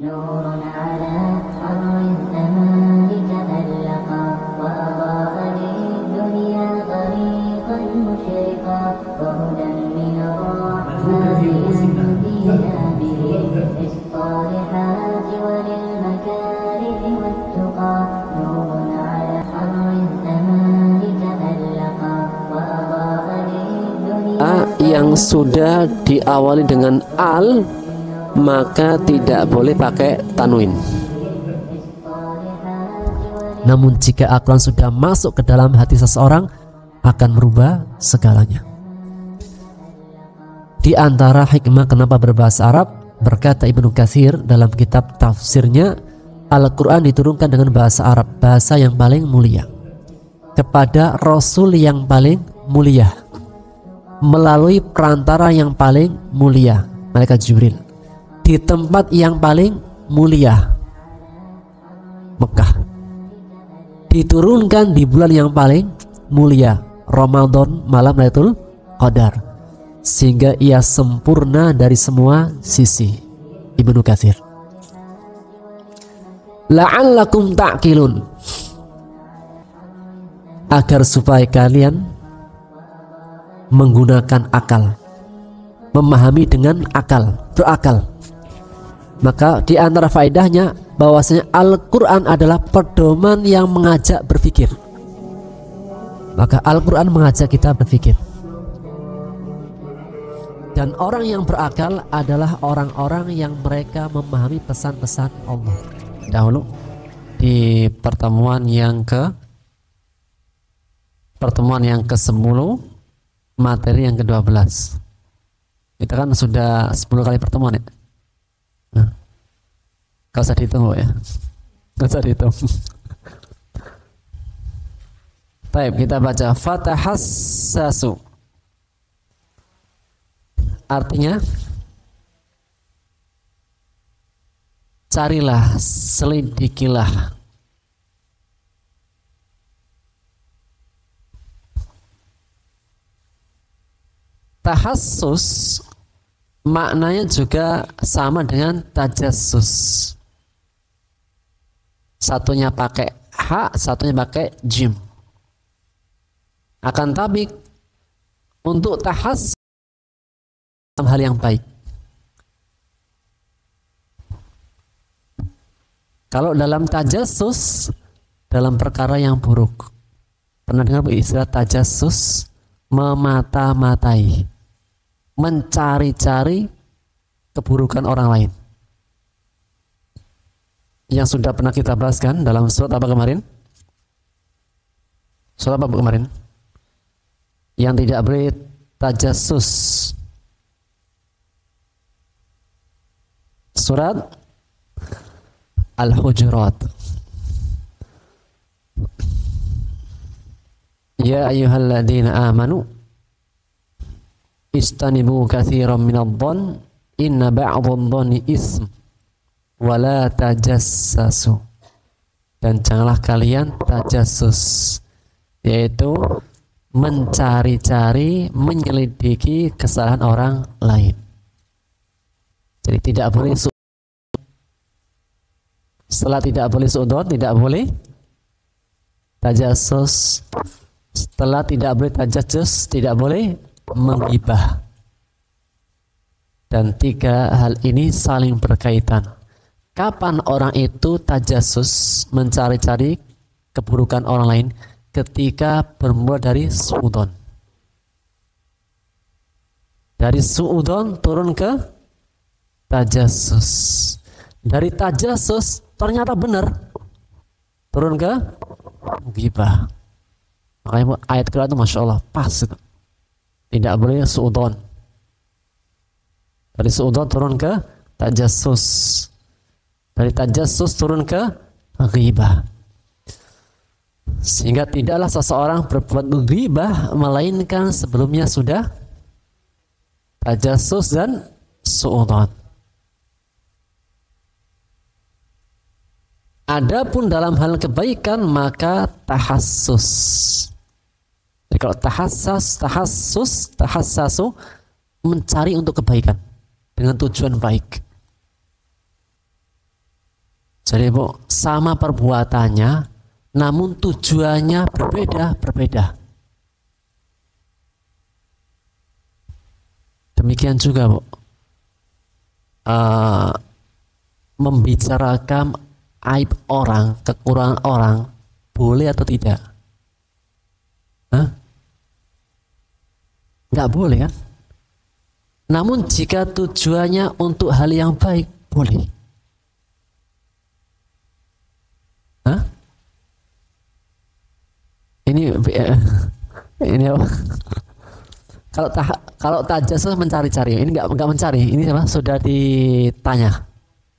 نور على مر الزمان تألقا وأضاء للدنيا طريقا مشرقا وهدى من الرحمن يهدينا به للصالحات وللمكارم والتقى نور على مر الزمان تألقا وأضاء للدنيا yang sudah diawali dengan al, maka tidak boleh pakai tanwin. Namun jika aklan sudah masuk ke dalam hati seseorang, akan merubah segalanya. Di antara hikmah kenapa berbahasa Arab, berkata Ibnu Katsir dalam kitab tafsirnya, Al-Quran diturunkan dengan bahasa Arab, bahasa yang paling mulia, kepada Rasul yang paling mulia, melalui perantara yang paling mulia, malaikat Jibril, di tempat yang paling mulia, Mekah. Diturunkan di bulan yang paling mulia, Ramadan, malam Lailatul Qadar, sehingga ia sempurna dari semua sisi. Ibnu Katsir. La'allakum ta'qilun, agar supaya kalian menggunakan akal, memahami dengan akal, berakal. Maka di antara faedahnya bahwasanya Al-Quran adalah pedoman yang mengajak berpikir. Maka Al-Quran mengajak kita berpikir. Dan orang yang berakal adalah orang-orang yang mereka memahami pesan-pesan Allah. Dahulu di pertemuan yang ke-10, materi yang ke-12. Kita kan sudah 10 kali pertemuan ya. Gak usah dihitung ya. Gak usah dihitung. Baik, kita baca fatahassasu. Artinya carilah, selidikilah. Tahassus maknanya juga sama dengan tajassus. Satunya pakai ha, satunya pakai jim. Akan tapi untuk tahassus dalam hal yang baik. Kalau dalam tajassus dalam perkara yang buruk. Pernah dengar istilah tajassus? Memata-matai, mencari-cari keburukan orang lain, yang sudah pernah kita bahas kan dalam surat apa kemarin? Surat apa kemarin? Yang tidak boleh tajassus. Surat Al-Hujurat. Ya ayyuhalladzina amanu istanibu katsiran minadh-dhann inna ba'dadh-dhanni ism wa la tajassasu. Dan janganlah kalian tajassus, yaitu mencari-cari, menyelidiki kesalahan orang lain. Jadi tidak boleh setelah tidak boleh su'udzon, tidak boleh tajassus. Setelah tidak boleh tajassus, tidak boleh menggibah. Dan tiga hal ini saling berkaitan. Kapan orang itu tajassus, mencari-cari keburukan orang lain? Ketika bermula dari su'udzon. Dari su'udzon turun ke tajassus. Dari tajassus ternyata benar, turun ke ghibah. Makanya ayat kedua itu Masya Allah pas itu. Tidak boleh su'udzon. Dari su'udzon turun ke tajassus. Dari tajassus turun ke ghibah. Sehingga tidaklah seseorang berbuat ghibah melainkan sebelumnya sudah tajassus dan su'udzon. Adapun dalam hal kebaikan maka tahassus. Jadi kalau tahassasu mencari untuk kebaikan dengan tujuan baik. Jadi Bu, sama perbuatannya, namun tujuannya berbeda. Demikian juga Bu, membicarakan aib orang, kekurangan orang, boleh atau tidak? Hah? Nggak boleh kan? Namun jika tujuannya untuk hal yang baik, boleh. Hah? Ini apa? Kalau tajas mencari-cari, ini nggak mencari, ini apa? Sudah ditanya.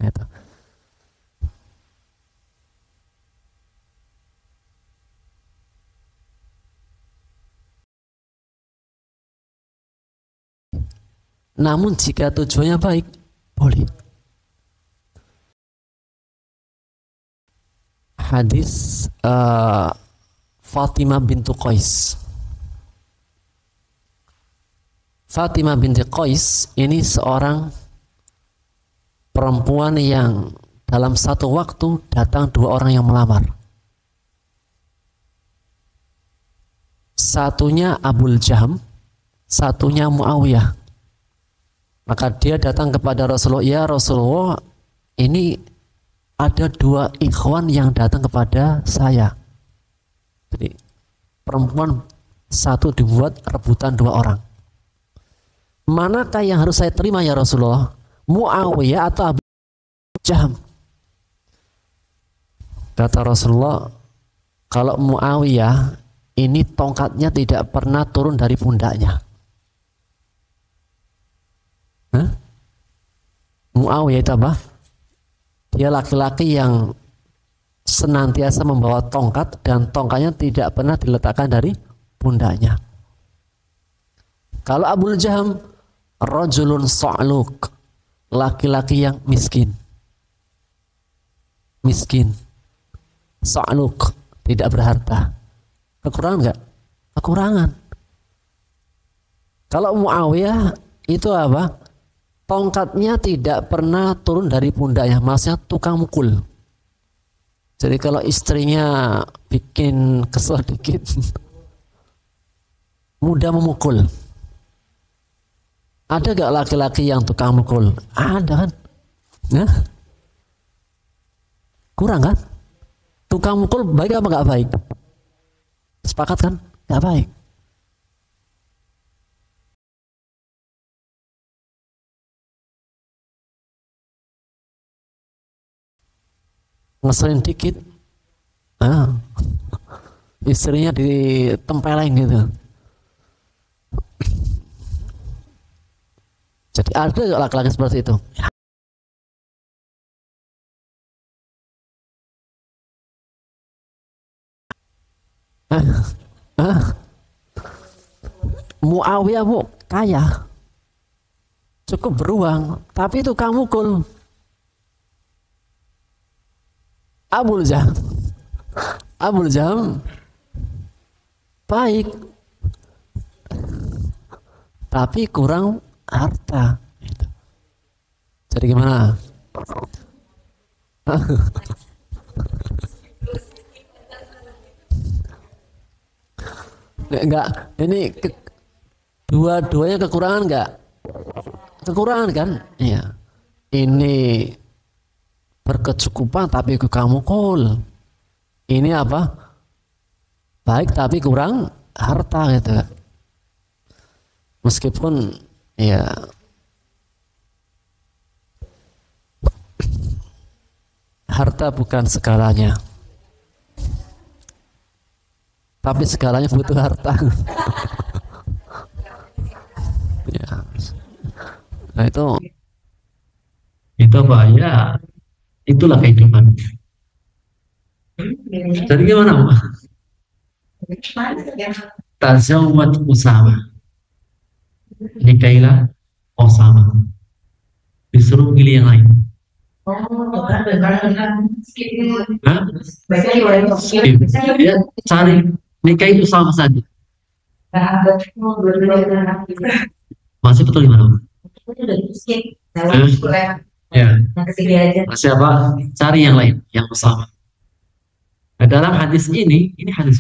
Itu. Namun jika tujuannya baik, boleh. Hadis Fatimah bintu Qais. Fatimah binti Qais ini seorang perempuan yang dalam satu waktu datang 2 orang yang melamar. Satunya Abul Jaham, satunya Muawiyah. Maka dia datang kepada Rasulullah, ya Rasulullah, ini ada 2 ikhwan yang datang kepada saya. Jadi perempuan satu dibuat rebutan 2 orang. Manakah yang harus saya terima ya Rasulullah? Muawiyah atau Abu Jaham? Kata Rasulullah, kalau Muawiyah ini tongkatnya tidak pernah turun dari pundaknya. Hah? Muawiyah itu apa? Dia laki-laki yang senantiasa membawa tongkat dan tongkatnya tidak pernah diletakkan dari pundaknya. Kalau Abul Jaham, rajulun sa'luk, laki-laki yang miskin. Sa'luk, tidak berharta. Kekurangan enggak? Kekurangan. Kalau Muawiyah itu apa? Tongkatnya tidak pernah turun dari pundaknya, maksudnya tukang mukul. Jadi kalau istrinya bikin kesel dikit, mudah memukul. Ada gak laki-laki yang tukang mukul? Ada kan? Nah, kurang kan? Tukang mukul baik apa gak baik? Sepakat kan? Gak baik. Ngeselin dikit, istrinya ditempeleng gitu. Jadi ada laki-laki seperti itu. Muawiyah Bu kaya, cukup beruang, tapi itu kamu mukul. Abul Jaham baik, tapi kurang harta. Jadi gimana? Enggak, ini dua-duanya kekurangan enggak? Kekurangan kan? Iya. Ini berkecukupan tapi kamu mukul. Ini apa? Baik tapi kurang harta gitu. Meskipun ya harta bukan segalanya, tapi segalanya butuh harta. Ya. Nah itu apa ya? Itulah kehidupan. Jadi gimana? Tazawwad Usama, nikailah Osama. Disuruh pilih yang lain. Hah? Ya, cari nikahi Usama saja. Masih betul gimana? Ya. Yang ketiga aja. Siapa? Cari yang lain, yang bersama. Nah, dalam hadis ini hadis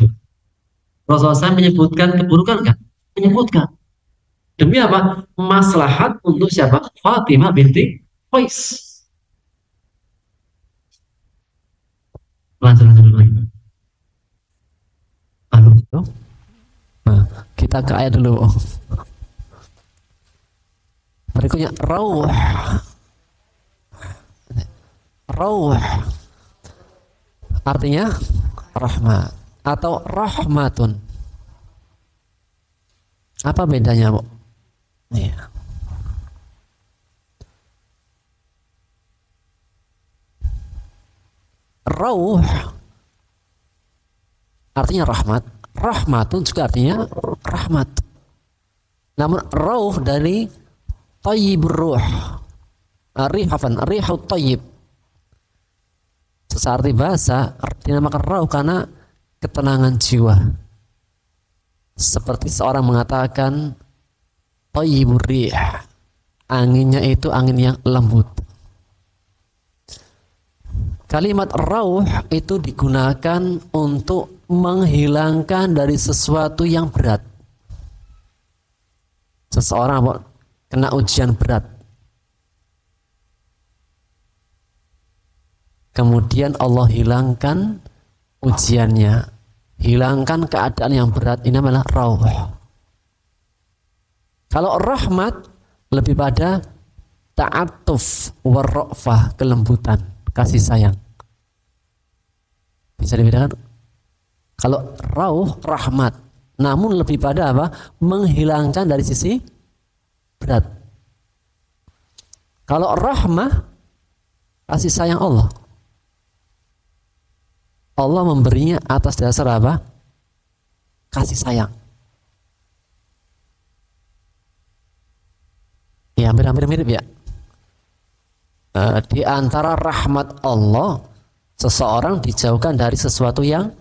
Rasulullah SAW menyebutkan keburukan kan? Menyebutkan. Demi apa? Maslahat untuk siapa? Fatimah binti Qais. Lanjut lagi. Halo. Nah, kita ke ayat dulu. Berikutnya rauh. Rauh artinya rahmat atau rahmatun. Apa bedanya, Bu? Iya. Rauh artinya rahmat, rahmatun juga artinya rahmat. Namun rauh dari thayyibur ruh. Rihut thayyib. Searti bahasa dinamakan rauh karena ketenangan jiwa. Seperti seorang mengatakan thayyibur rih. Anginnya itu angin yang lembut. Kalimat rauh itu digunakan untuk menghilangkan dari sesuatu yang berat. Seseorang kena ujian berat, kemudian Allah hilangkan ujiannya, hilangkan keadaan yang berat, ini adalah rauh. Kalau rahmat lebih pada ta'atuf warra'fah, kelembutan, kasih sayang. Bisa dibedakan? Kalau rauh rahmat, namun lebih pada apa? Menghilangkan dari sisi berat. Kalau rahmah, kasih sayang Allah. Allah memberinya atas dasar apa? Kasih sayang. Ya, hampir-hampir mirip ya. Di antara rahmat Allah, seseorang dijauhkan dari sesuatu yang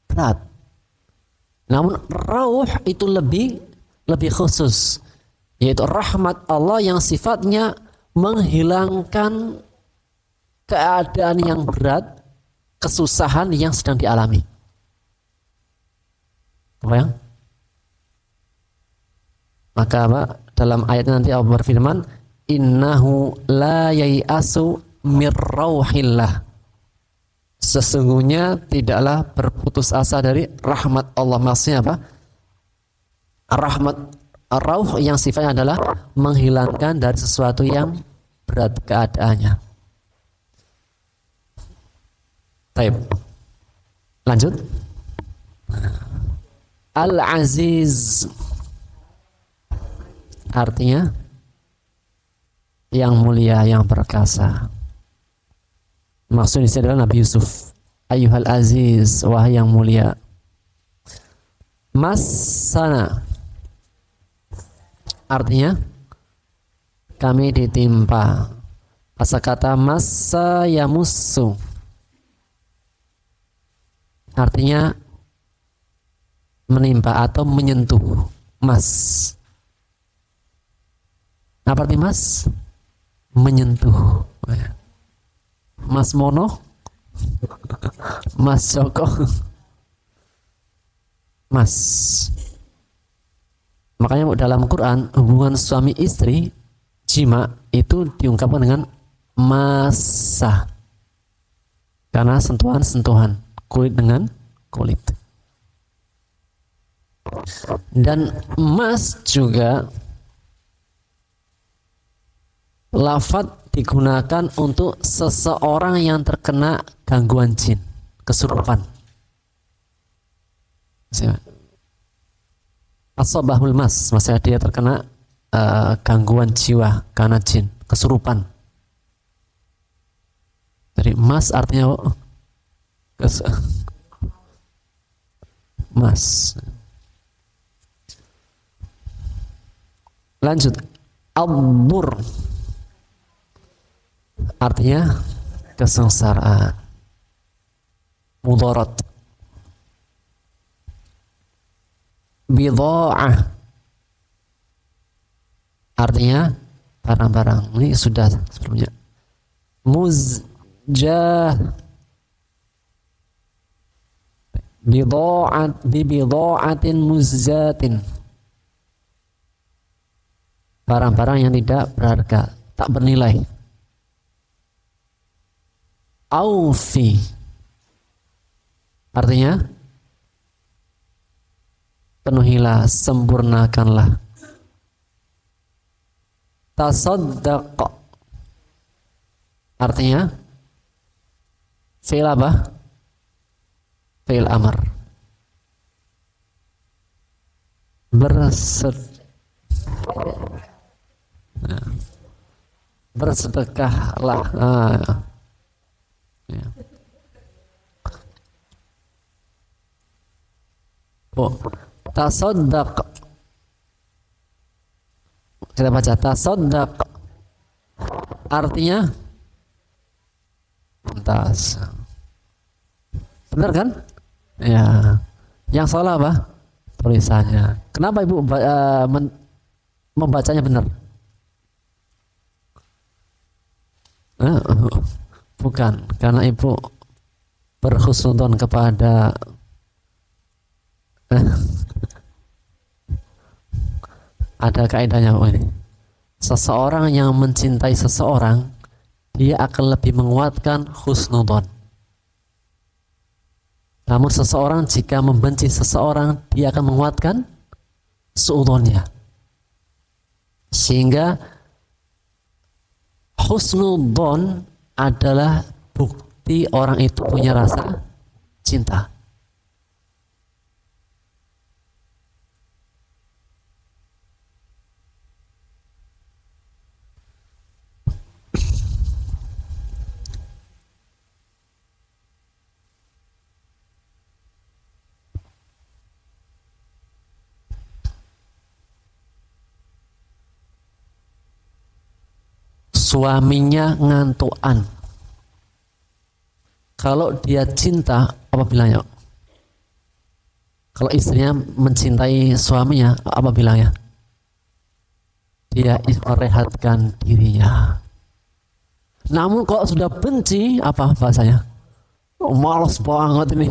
berat. Namun rauh itu lebih khusus, yaitu rahmat Allah yang sifatnya menghilangkan keadaan yang berat, kesusahan yang sedang dialami. Kebayang? Maka apa? Dalam ayat nanti Allah berfirman, innahu la yai'asu mir rauhillah. Sesungguhnya tidaklah berputus asa dari rahmat Allah. Maksudnya apa? Rahmat rauh yang sifatnya adalah menghilangkan dari sesuatu yang berat keadaannya. Baik. Lanjut. Al-Aziz artinya yang mulia, yang perkasa. Maksudnya adalah Nabi Yusuf. Ayyuhal Aziz, wahai yang mulia. Massana artinya kami ditimpa. Kata massa yamussu artinya menimpa atau menyentuh. Mas. Apa arti mas? Menyentuh. Mas Mono, Mas Joko, Mas. Makanya dalam Quran hubungan suami istri jima itu diungkapkan dengan masa, karena sentuhan-sentuhan kulit dengan kulit. Dan mas juga lafadz digunakan untuk seseorang yang terkena gangguan jin, kesurupan. Asobahul mas, maksudnya dia terkena gangguan jiwa karena jin, kesurupan. Jadi mas artinya mas. Lanjut, abur artinya kesengsaraan, mudarat. Bidha'ah artinya barang-barang. Ini sudah sebelumnya. muzjah bidha'atin muzzatin, barang-barang yang tidak berharga, tak bernilai. Aufi artinya penuhilah, sempurnakanlah. Tasaddaq artinya fi'il apa? Fi'il amr. Bersedekahlah. Ya. Tasaddaq. Kita baca tasaddaq. Artinya pantas. Benar kan? Ya. Yang salah apa? Tulisannya. Kenapa Ibu membacanya benar? Bukan, karena Ibu berhusnudzon kepada ada kaidahnya ini. Seseorang yang mencintai seseorang, dia akan lebih menguatkan husnudzon. Namun seseorang jika membenci seseorang, dia akan menguatkan suudzonnya. Sehingga husnudzon adalah bukti orang itu punya rasa cinta. Suaminya ngantuan. Kalau dia cinta, apa bilangnya? Kalau istrinya mencintai suaminya, apa bilangnya? Dia merehatkan dirinya. Namun kalau sudah benci, apa bahasanya? Oh, malas banget ini.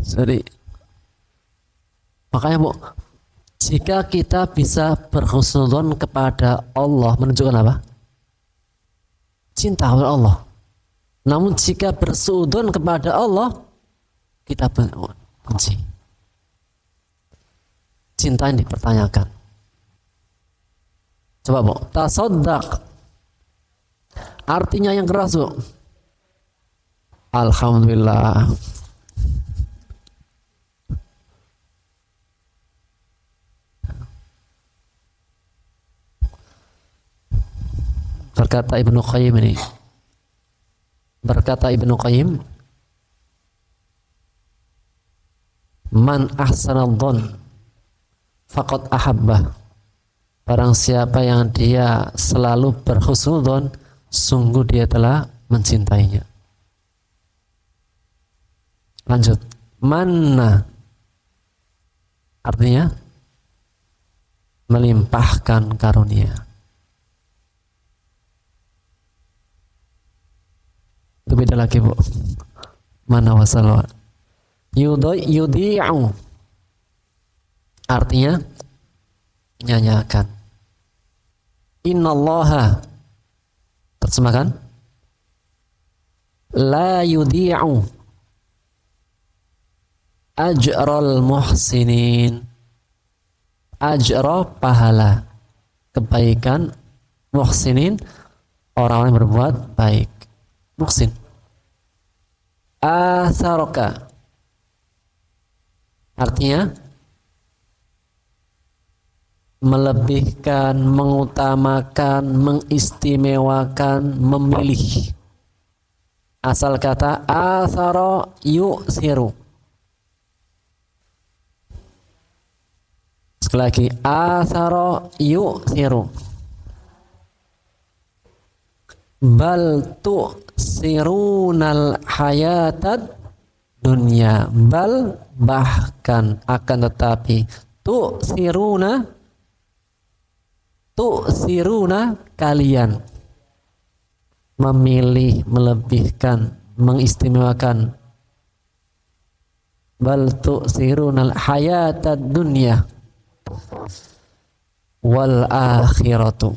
Jadi, makanya Bu, jika kita bisa berhusnudzon kepada Allah, menunjukkan apa? Cinta kepada Allah. Namun jika bersuudzon kepada Allah, kita benci. Cinta yang dipertanyakan. Coba Bu, tasaddaq. Artinya yang keras Bu. Alhamdulillah. Berkata Ibnu Qayyim ini. Berkata Ibnu Qayyim, man ahsanadh-dhon faqad ahabbah. Barang siapa yang dia selalu berhusnudzon, sungguh dia telah mencintainya. Lanjut. Manna artinya melimpahkan karunia. Itu beda lagi Bu. Mana wasalwa. Yudhi'u artinya nyanyikan. Innallaha terjemahkan la yudhi'u ajral muhsinin. Ajra pahala kebaikan, muhsinin orang-orang yang berbuat baik. Muhsin. Atharoka artinya melebihkan, mengutamakan, mengistimewakan, memilih. Asal kata athara yu'thiru. Sekali lagi, athara yu'thiru. Bal tu'sirunal hayatad dunya. Bal bahkan, akan tetapi, tu'siruna tu'siruna, kalian memilih, melebihkan, mengistimewakan. Bal tu'sirunal hayatad dunya wal akhiratu,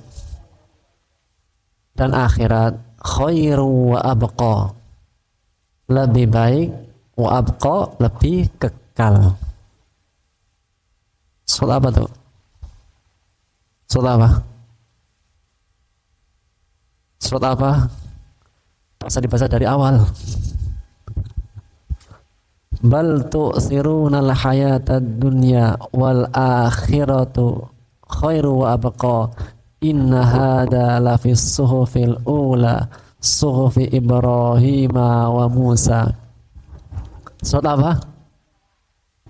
dan akhirat khairu wa abqa, lebih baik, wa abqa, lebih kekal. Surat apa tuh? Surat apa? Surat apa? Bisa dibaca dari awal. Bal tu'sirunal hayatad dunya wal akhiratu khairu wa abqa inna hada lafis suhufil ula suhufi Ibrahim wa Musa. Surat apa?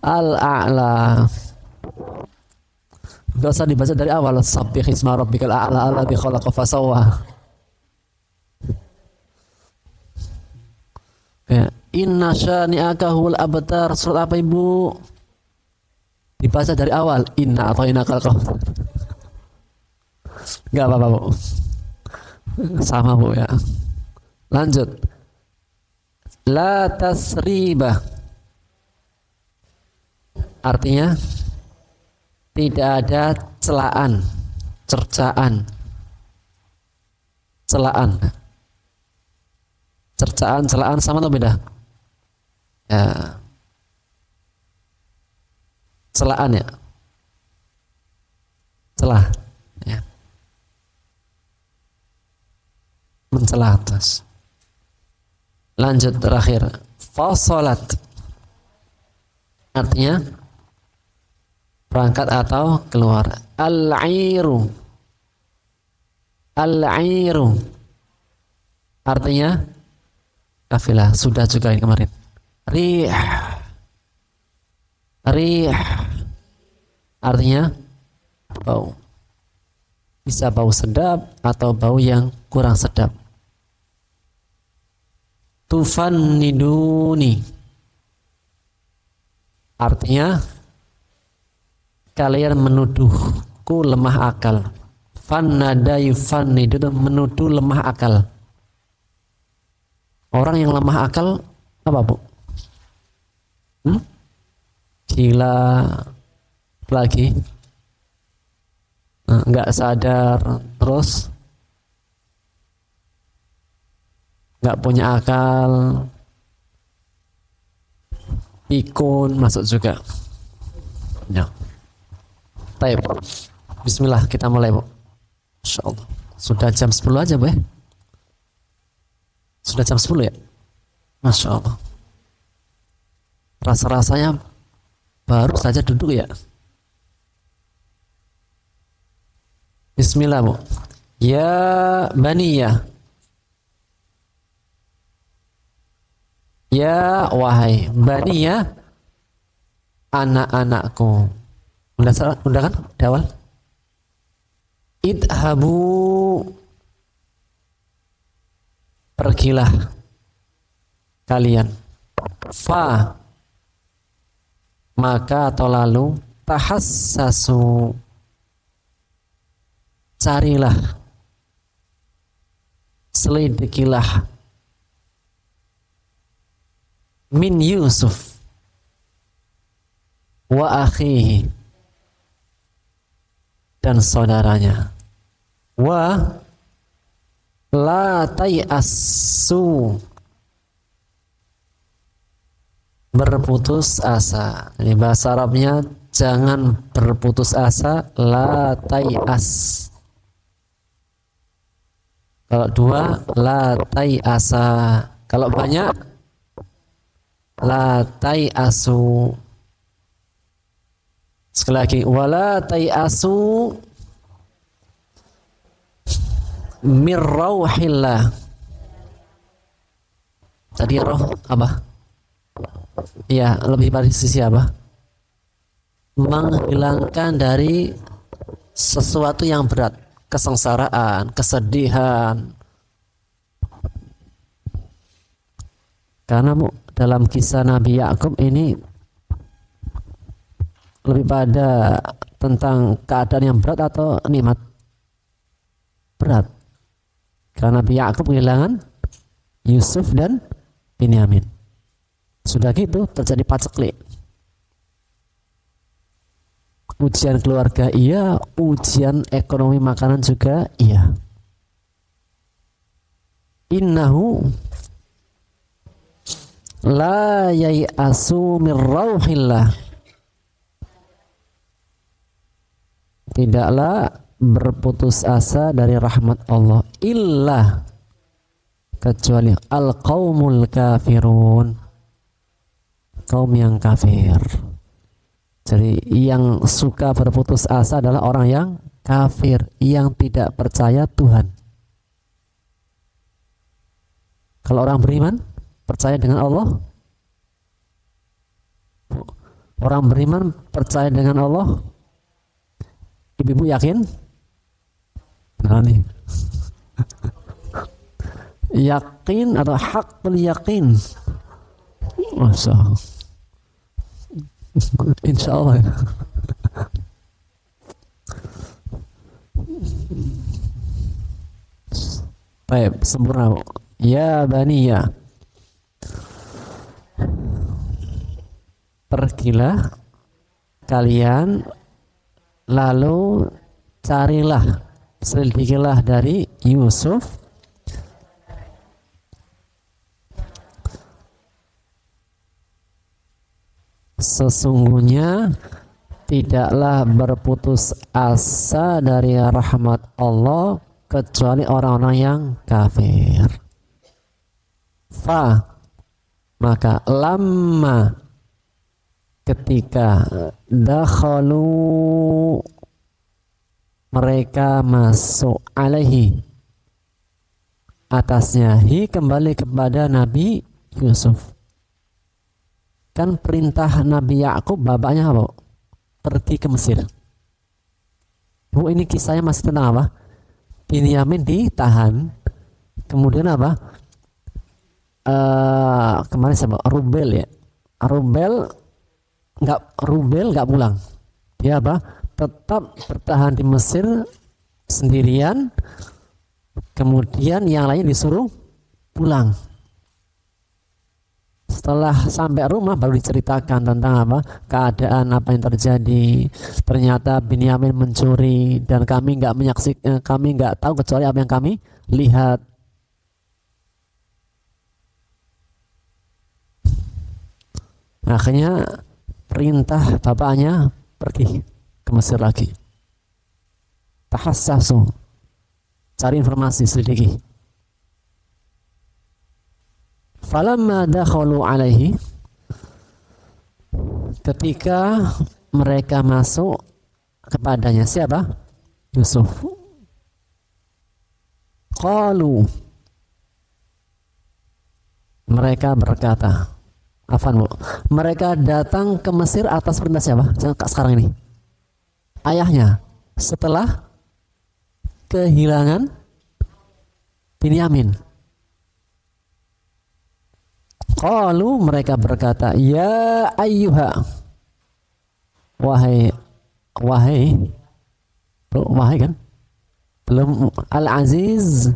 Al-A'la. Gak usah dibaca dari awal. Sabbih isma rabbikal a'la alladzi khalaqa fasawwa. Inna syani'aka huwal abtar. Surat apa ibu? Dibaca dari awal. Inna a'tainakal kautsar. Gak apa-apa bu, sama bu ya. Lanjut. La tasriba, artinya tidak ada celaan, cercaan, celaan, cercaan, celaan sama atau beda? Ya, celaan ya, celah ya, mencela atas. Lanjut terakhir, fasolat, artinya berangkat atau keluar. Al-airu, al-airu, artinya kafilah. Sudah juga ini kemarin. Rih, rih, artinya bau. Bisa bau sedap atau bau yang kurang sedap. Tufanniduni, artinya kalian menuduhku lemah akal. Fannada yufannidu, menuduh lemah akal. Orang yang lemah akal apa bu? Gila, lagi nggak sadar, terus nggak punya akal, pikun masuk juga. Ya. Baik, bismillah, kita mulai bu. Insyaallah. Sudah jam 10 aja bu ya? Sudah jam 10 ya? Masya Allah. Rasa-rasanya baru saja duduk ya. Bismillah bu. Ya baniyah, ya wahai baniyah, anak-anakku. Udah kan? Di awal. Idhabu, pergilah kalian. Fa, maka atau lalu. Tahassasu, carilah, selidikilah. Min Yusuf wa akhihi, dan saudaranya. Wa la tayassu, berputus asa. Ini bahasa Arabnya, jangan berputus asa. La tayas. Kalau dua, la tayasa. Kalau banyak, la tayasu. Sekali lagi, wala tayasu mir rauhillah. Tadi roh apa? Ya, lebih pada sisi apa? Menghilangkan dari sesuatu yang berat, kesengsaraan, kesedihan. Karena dalam kisah Nabi Yakub ini lebih pada tentang keadaan yang berat atau nikmat? berat. Karena Nabi Yakub kehilangan Yusuf dan Binyamin. Sudah gitu terjadi paceklik. Ujian keluarga iya, ujian ekonomi makanan juga iya. Innahu la yai'asu min rauhillah. Tidaklah berputus asa dari rahmat Allah illa kecuali al-qaumul kafirun, kaum yang kafir. Jadi yang suka berputus asa adalah orang yang kafir, yang tidak percaya Tuhan. Kalau orang beriman percaya dengan Allah, orang beriman percaya dengan Allah, ibu-ibu yakin? Nah nih, yakin atau haqqul yakin? Masya Allah. Insya Allah. Baik, sempurna. Ya baniya, pergilah kalian lalu carilah, selidikilah dari Yusuf sesungguhnya tidaklah berputus asa dari rahmat Allah kecuali orang-orang yang kafir. Fa maka lama ketika dakhalu mereka masuk alaihi atasnya, hi kembali kepada Nabi Yusuf. Kan perintah Nabi Yakub bapaknya apa? Pergi ke Mesir. Bu, ini kisahnya masih tentang apa? Binyamin ditahan. Kemudian apa? Kemarin siapa? Rubel ya. Rubel nggak pulang. Dia apa? Tetap bertahan di Mesir sendirian. Kemudian yang lain disuruh pulang. Setelah sampai rumah baru diceritakan tentang apa, keadaan apa yang terjadi. Ternyata Binyamin mencuri dan kami nggak menyaksikan, kami nggak tahu kecuali apa yang kami lihat. Akhirnya perintah bapaknya pergi ke Mesir lagi. Tahassasu, cari informasi, selidiki. Falamma dakhalu alaihi, ketika mereka masuk kepadanya, siapa? Yusuf. Qalu, mereka berkata, afan bu, mereka datang ke Mesir atas perintah siapa? Sekarang ini ayahnya setelah kehilangan Binyamin. Qalu, mereka berkata, ya ayyuha, wahai kan belum, al-aziz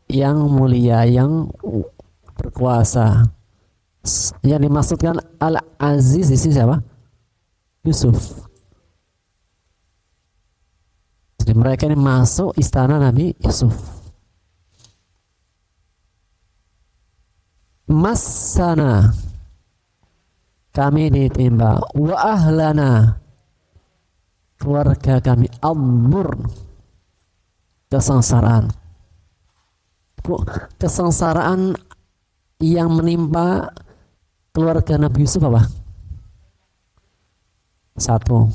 yang mulia, yang berkuasa. Yang dimaksudkan al-aziz di sini siapa? Yusuf. Jadi mereka ini masuk istana Nabi Yusuf. Masana, kami ditimpa, wa ahlana, keluarga kami, abur, kesengsaraan. Kesengsaraan yang menimpa keluarga Nabi Yusuf apa? Satu,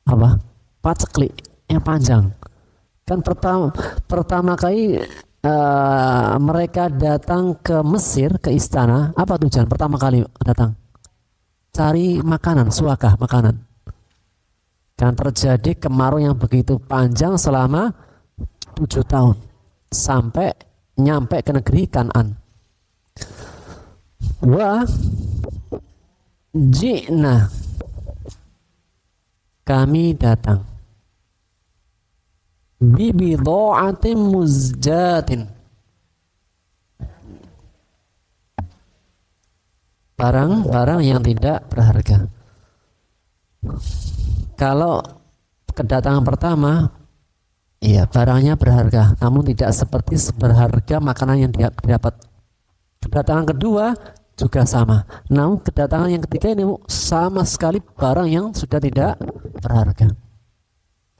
apa? Paceklik yang panjang. Kan pertama kali mereka datang ke Mesir, ke istana, apa tujuan pertama kali datang? Cari makanan, suakah makanan. Kan terjadi kemarau yang begitu panjang selama 7 tahun sampai nyampe ke negeri Kan'an. Wa ji'na, kami datang bibidha'atin muzjatin, barang-barang yang tidak berharga. Kalau kedatangan pertama, iya barangnya berharga, namun tidak seperti berharga makanan yang didapat. Kedatangan kedua juga sama, namun kedatangan yang ketiga ini sama sekali barang yang sudah tidak berharga.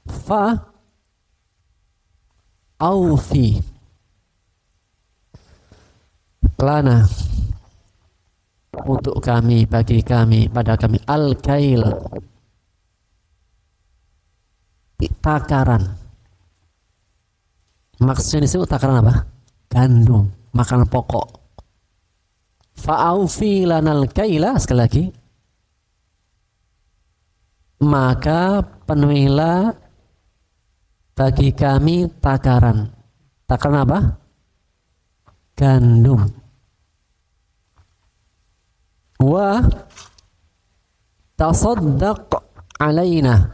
Fa aufi lana, untuk kami, bagi kami, pada kami, al-kail, takaran. Maksudnya disebut takaran apa? Gandum, makanan pokok. Fa'aufi lanal kaila, sekali lagi, maka penuhilah bagi kami takaran. Takaran apa? Gandum. Wa tasaddaq alaina,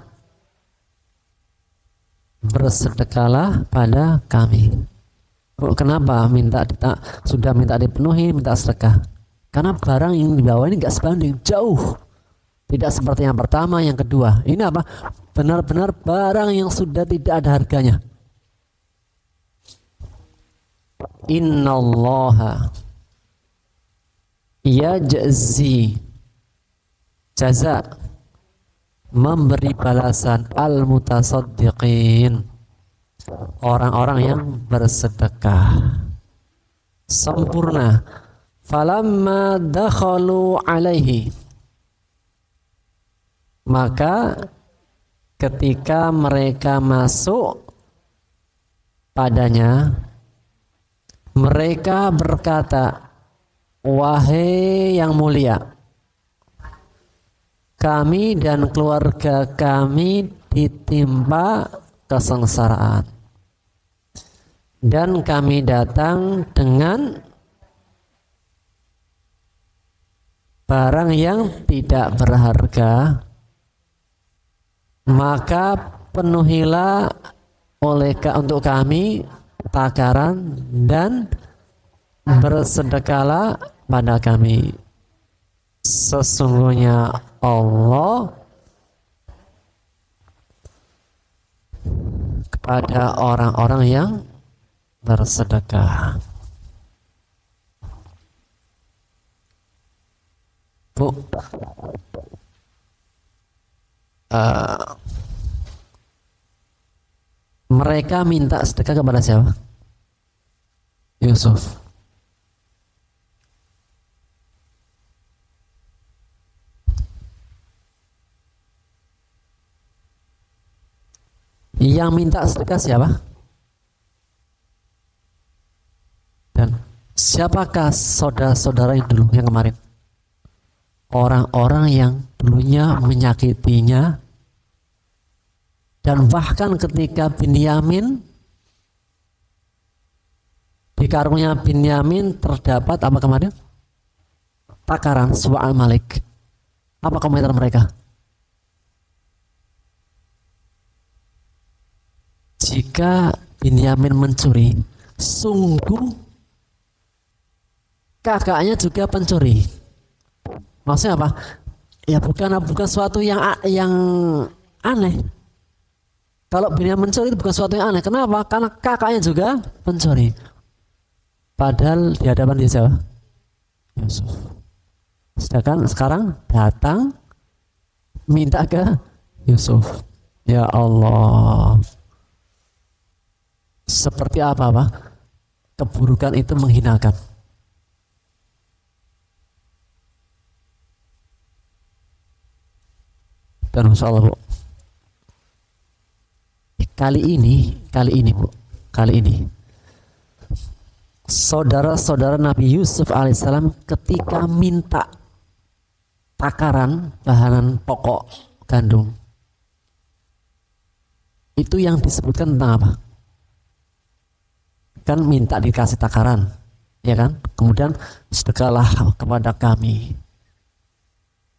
bersedekahlah pada kami. Kenapa sudah minta dipenuhi, minta sedekah? Karena barang yang dibawa ini nggak sebanding, jauh. Tidak seperti yang pertama, yang kedua. Ini apa? Benar-benar barang yang sudah tidak ada harganya. Innallaha yajzi, jaza, memberi balasan, al-mutasaddiqin, orang-orang yang bersedekah sempurna. Falamma dakhalu alaihi, maka ketika mereka masuk padanya, mereka berkata, wahai yang mulia, kami dan keluarga kami ditimpa kesengsaraan, dan kami datang dengan barang yang tidak berharga, maka penuhilah untuk kami takaran dan bersedekahlah pada kami. Sesungguhnya Allah kepada orang-orang yang bersedekah. Bu, mereka minta sedekah kepada siapa? Yusuf. Yang minta sedekah siapa? Dan siapakah saudara-saudara yang dulu, yang kemarin? Orang-orang yang dulunya menyakitinya, dan bahkan ketika Binyamin, di karungnya Binyamin terdapat apa kemarin? Takaran Su'al Malik. Apa komentar mereka? Jika Binyamin mencuri, sungguh kakaknya juga pencuri. Maksudnya apa? Ya bukan suatu yang aneh. Kalau Binyamin mencuri itu bukan suatu yang aneh. Kenapa? Karena kakaknya juga pencuri. Padahal di hadapan dia siapa? Yusuf. Sedangkan sekarang datang minta ke Yusuf. Ya Allah. Seperti apa? Keburukan itu menghinakan. Dan Masya Allah, Bu, kali ini Bu, saudara-saudara Nabi Yusuf alaihissalam ketika minta takaran bahan pokok gandum, itu yang disebutkan tentang apa? Kan minta dikasih takaran, ya kan? Kemudian sedekahlah kepada kami.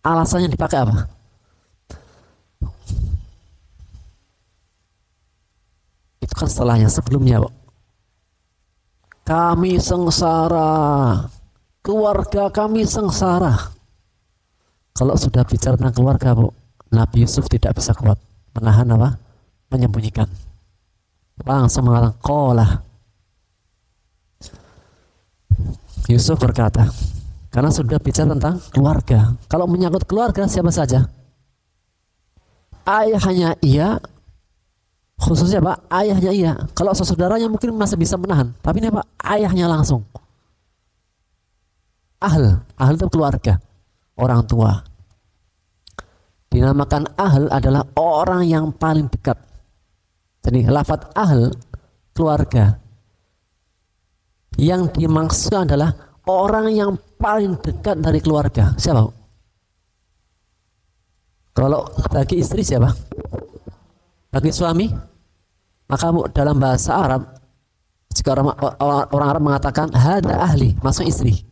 Alasannya dipakai apa? Itu kan setelahnya, sebelumnya, Bu. Kami sengsara, keluarga kami sengsara. Kalau sudah bicara tentang keluarga, Bu, Nabi Yusuf tidak bisa kuat menahan apa? Menyembunyikan. Langsung mengatakan qala. Yusuf berkata, karena sudah bicara tentang keluarga. Kalau menyangkut keluarga siapa saja? Ayahnya iya, khususnya Pak, ayahnya iya. Kalau saudaranya mungkin masih bisa menahan, tapi ini Pak, ayahnya langsung. Ahl itu keluarga, orang tua. Dinamakan ahl adalah orang yang paling dekat. Jadi lafadz ahl, keluarga. Yang dimaksud adalah orang yang paling dekat dari keluarga. Siapa? Kalau bagi istri siapa? Bagi suami? Maka Bu, dalam bahasa Arab, jika orang Arab mengatakan hada ahli, maksud istri.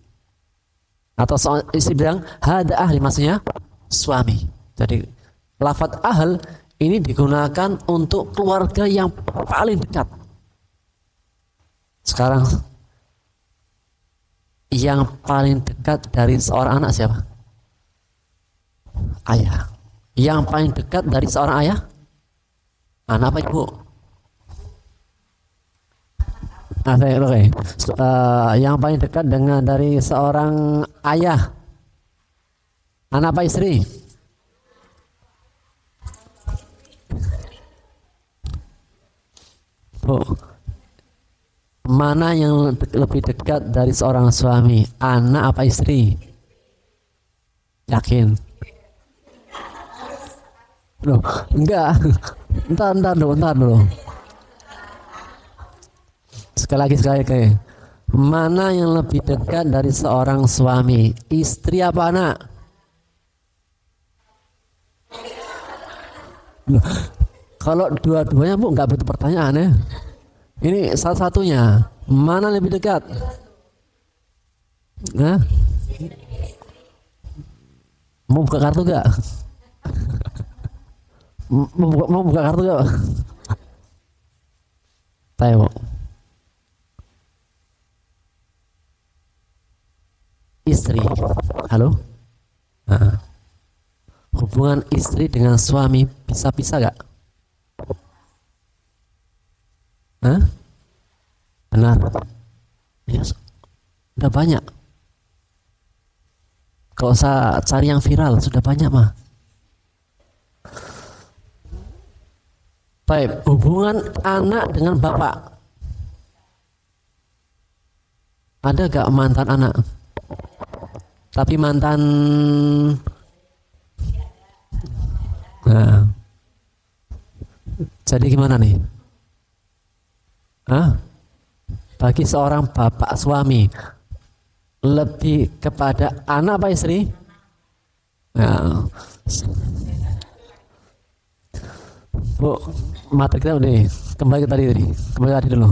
Atau istri bilang hada ahli, maksudnya suami. Jadi lafadz ahl ini digunakan untuk keluarga yang paling dekat. Sekarang yang paling dekat dari seorang anak siapa? Ayah. Yang paling dekat dari seorang ayah? Anak apa ibu? Okay. Yang paling dekat dengan dari seorang ayah, anak apa istri? Bu, mana yang lebih dekat dari seorang suami, anak apa istri? Yakin? Loh, enggak. Entar dulu. Sekali lagi. Mana yang lebih dekat dari seorang suami, istri apa anak? Loh, kalau dua-duanya Bu nggak butuh pertanyaan ya. Ini salah satunya. Mana lebih dekat? Nah, mau buka kartu nggak? Mau buka kartu nggak? Tahu. Istri. Halo? Nah, hubungan istri dengan suami bisa-bisa gak? Hah? Benar. Ya, sudah banyak. Kalau usah cari yang viral, sudah banyak mah. Baik, hubungan anak dengan bapak. Ada gak mantan anak? Tapi mantan, nah, jadi gimana nih? Hah? Bagi seorang bapak suami lebih kepada anak apa istri? Nah, Bu, materi kita udah kembali ke tadi dulu.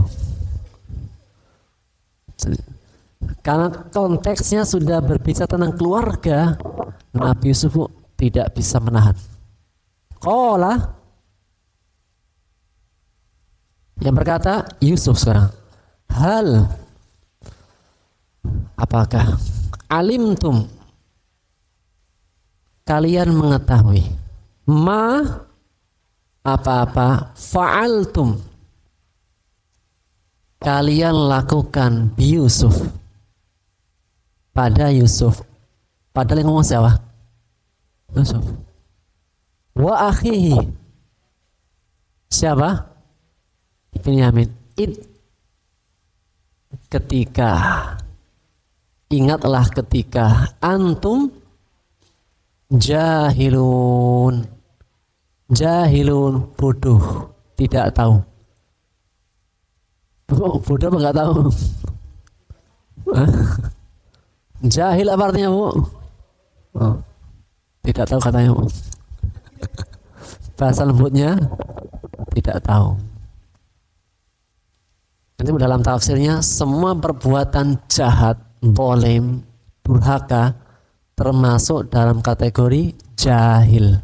Karena konteksnya sudah berbicara tentang keluarga, Nabi Yusuf tidak bisa menahan. Qala, yang berkata Yusuf sekarang, hal, apakah alimtum, kalian mengetahui, ma, apa-apa, fa'altum, kalian lakukan bi Yusuf, pada Yusuf. Padahal yang ngomong siapa? Yusuf. Wa akhihi, siapa? Binyamin. Ketika, ingatlah ketika antum jahilun, bodoh, tidak tahu. Bodoh apa nggak tahu? Jahil apa artinya Bu? Oh, tidak tahu katanya Bu. Bahasa lembutnya tidak tahu. Nanti dalam tafsirnya semua perbuatan jahat, zalim, durhaka termasuk dalam kategori jahil.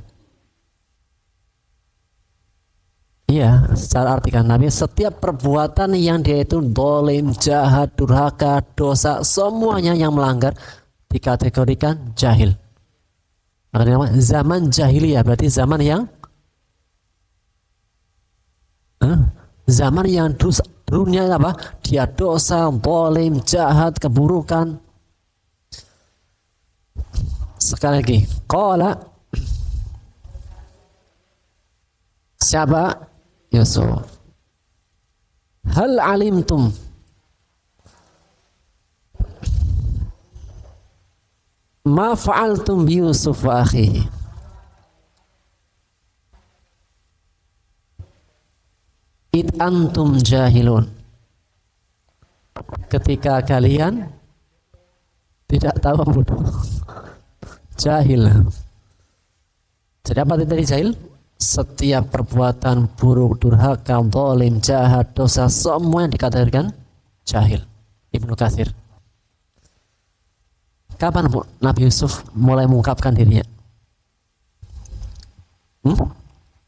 Iya, secara artikan Nabi, setiap perbuatan yang dia itu dolim, jahat, durhaka, dosa, semuanya yang melanggar dikategorikan jahil. Makanya zaman jahiliyah berarti zaman yang zaman yang dunia apa? Dia dosa, dolim, jahat, keburukan. Sekali lagi, qala siapa? Yusuf. Hal alimtum ma fa'altum bi Yusuf wa akhihi. Id antum jahilun. Ketika kalian tidak tahu bodoh. Jahil. Jadi apa tadi jahil? Setiap perbuatan buruk, durhaka, zalim, jahat, dosa, semua yang dikategorikan jahil. Ibnu Katsir. Kapan Nabi Yusuf mulai mengungkapkan dirinya?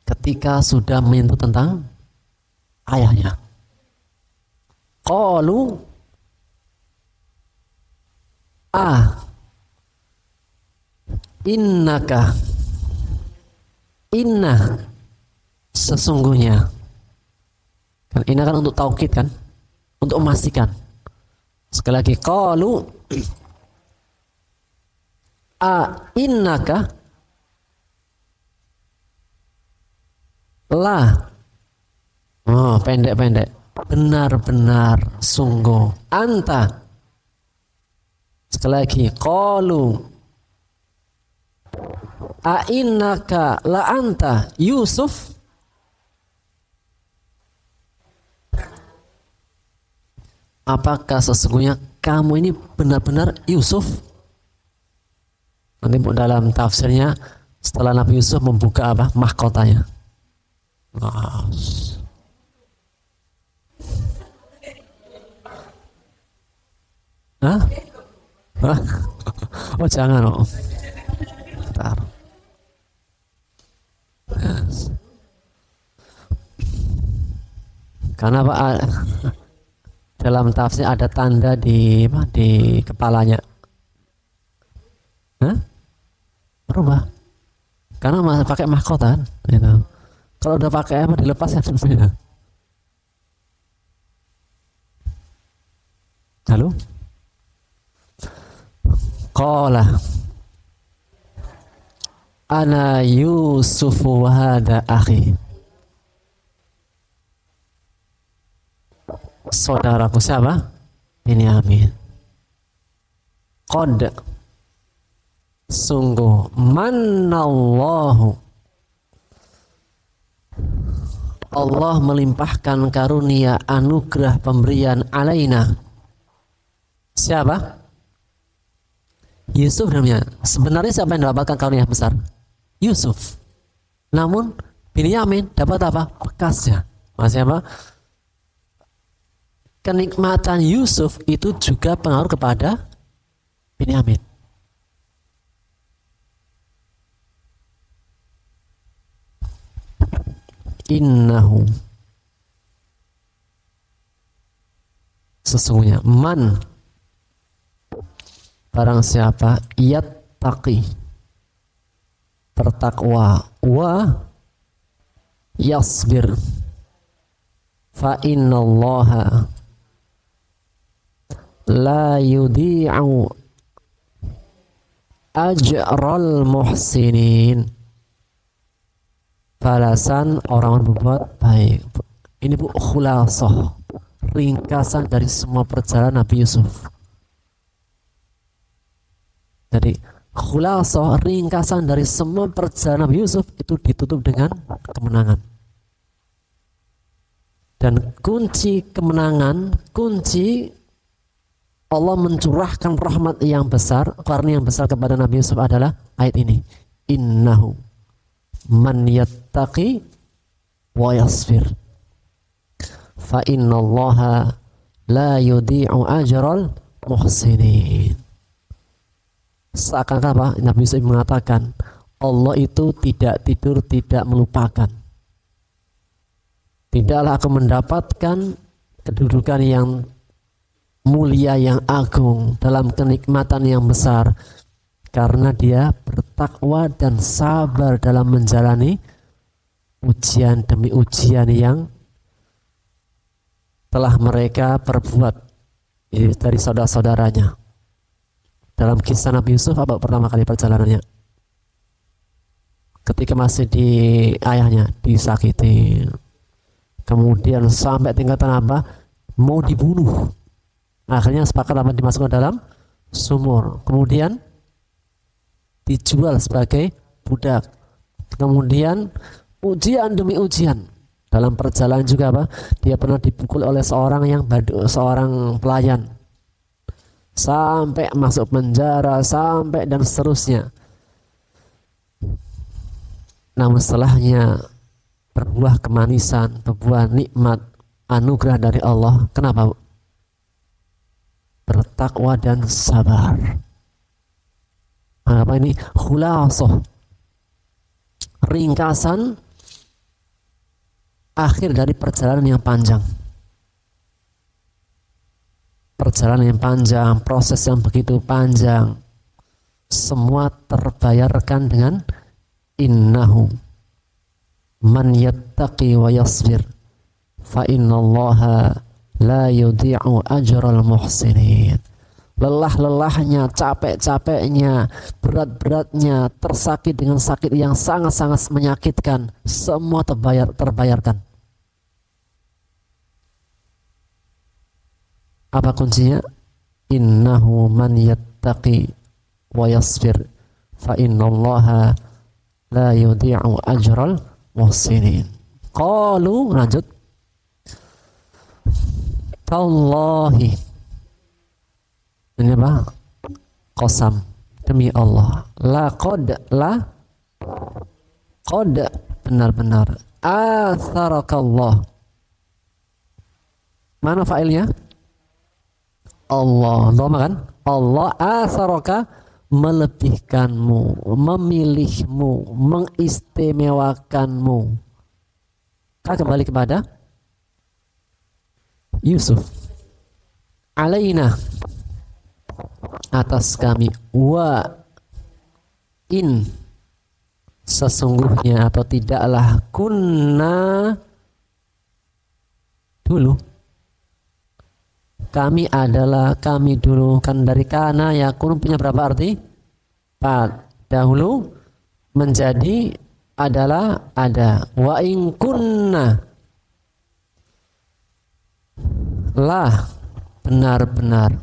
Ketika sudah menyentuh tentang ayahnya. Qalu innaka inna sesungguhnya kan inna kan untuk taukid kan, untuk memastikan. Sekali lagi qalu innaka lah, oh pendek-pendek, benar-benar sungguh anta. Sekali lagi qalu innaka la anta Yusuf. Apakah sesungguhnya kamu ini benar-benar Yusuf? Nanti dalam tafsirnya setelah Nabi Yusuf membuka apa? Mahkotanya. Hah? Hah? Oh jangan, oh. Bentar. Yes. Karena Pak dalam tafsir ada tanda di kepalanya. Hah? Berubah. Karena masih pakai mahkota kan, gitu. Kalau udah pakai apa dilepas ya beda. Halo? Qala ana Yusuf wa hada akhi. Saudaraku siapa? Binyamin. Qad sungguh manallahu Allah melimpahkan karunia anugerah pemberian alaina. Siapa? Yusuf namanya. Sebenarnya siapa yang mendapatkan karunia besar? Yusuf. Namun Binyamin dapat apa? Bekasnya. Maksudnya apa? Kenikmatan Yusuf itu juga pengaruh kepada Binyamin. Innahu sesungguhnya man barang siapa yattaqi bertakwa wa yasbir fa innallaha la yudhi'u ajral muhsinin. Balasan orang berbuat baik. Ini Bu khulasah, ringkasan dari semua perjalanan Nabi Yusuf. Jadi khulasah, ringkasan dari semua perjalanan Nabi Yusuf itu ditutup dengan kemenangan. Dan kunci kemenangan, kunci Allah mencurahkan rahmat yang besar, karunia yang besar kepada Nabi Yusuf adalah ayat ini. Innahu man yattaqi wa yasbir fa innallaha la yudhi'u ajral muhsinin. Seakan apa? Nabi Yusuf mengatakan Allah itu tidak tidur, tidak melupakan tidaklah aku mendapatkan kedudukan yang mulia, yang agung, dalam kenikmatan yang besar, karena dia bertakwa dan sabar dalam menjalani ujian demi ujian yang telah mereka perbuat dari saudara-saudaranya. Dalam kisah Nabi Yusuf, apa pertama kali perjalanannya? Ketika masih di ayahnya disakiti, kemudian sampai tingkatan apa? Mau dibunuh. Akhirnya sepakat apa? Dimasukkan dalam sumur. Kemudian dijual sebagai budak. Kemudian ujian demi ujian. Dalam perjalanan juga apa? Dia pernah dipukul oleh seorang pelayan. Sampai masuk penjara, sampai dan seterusnya. Namun setelahnya berbuah kemanisan, berbuah nikmat, anugerah dari Allah. Kenapa? Bertakwa dan sabar. Apa ini? Khulasah, ringkasan akhir dari perjalanan yang panjang. Perjalanan yang panjang, proses yang begitu panjang, semua terbayarkan dengan innahu man yattaqi wa yasbir fa innallaha la yudhi'u ajral muhsinin. Lelah-lelahnya, capek-capeknya, berat-beratnya, tersakit dengan sakit yang sangat-sangat menyakitkan, semua terbayarkan. Apa kuncinya? Innahu man yattaqi wa yasbir fa innallaha la yudhi'u ajral muhsinin. Qalu, lanjut, tallahi, ini apa? Qasam, demi Allah, qad benar-benar atharakallah. Mana fa'ilnya? Allah kan? Allah atharaka, melebihkanmu, memilihmu, mengistimewakanmu. Kembali kepada Yusuf. Alaina, atas kami, wa in, sesungguhnya atau tidaklah, kunna, dulu, kami adalah, kami dulu, kan dari kana yakun punya berapa arti? 4. Dahulu menjadi, adalah, ada. Wa in kunna, lah, benar-benar.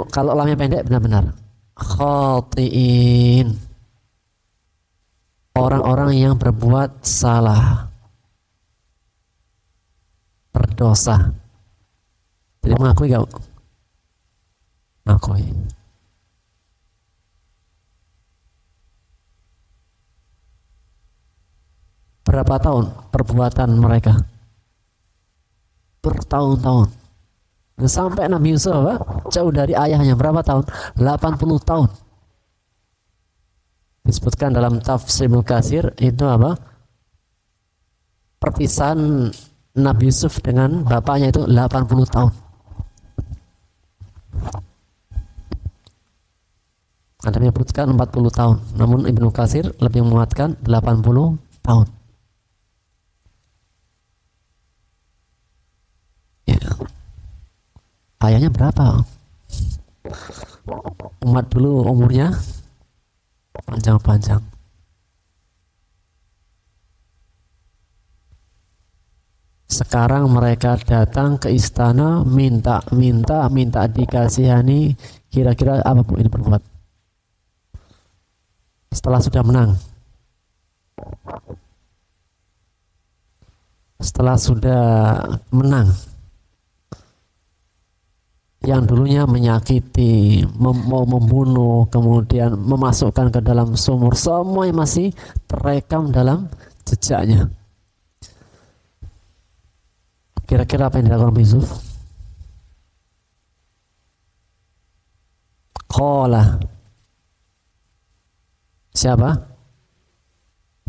Kalau lamnya pendek, benar-benar. Khati'in, orang-orang yang berbuat salah, berdosa. Jadi mengakui gak? Mengakui. Berapa tahun perbuatan mereka? Bertahun-tahun. Sampai Nabi Yusuf apa? Jauh dari ayahnya. Berapa tahun? 80 tahun. Disebutkan dalam tafsir Ibnu Katsir itu apa? Perpisahan Nabi Yusuf dengan bapaknya itu 80 tahun. Ada yang menyebutkan 40 tahun, namun Ibnu Katsir lebih menguatkan 80 tahun. Ya. Ayahnya berapa? Umat dulu umurnya panjang-panjang. Sekarang mereka datang ke istana minta dikasihani. Kira-kira apa Bu ini berbuat? Setelah sudah menang, yang dulunya menyakiti, mau membunuh, kemudian memasukkan ke dalam sumur, semua masih terekam dalam jejaknya. Kira-kira apa yang dilakukan Yusuf? Qala, siapa?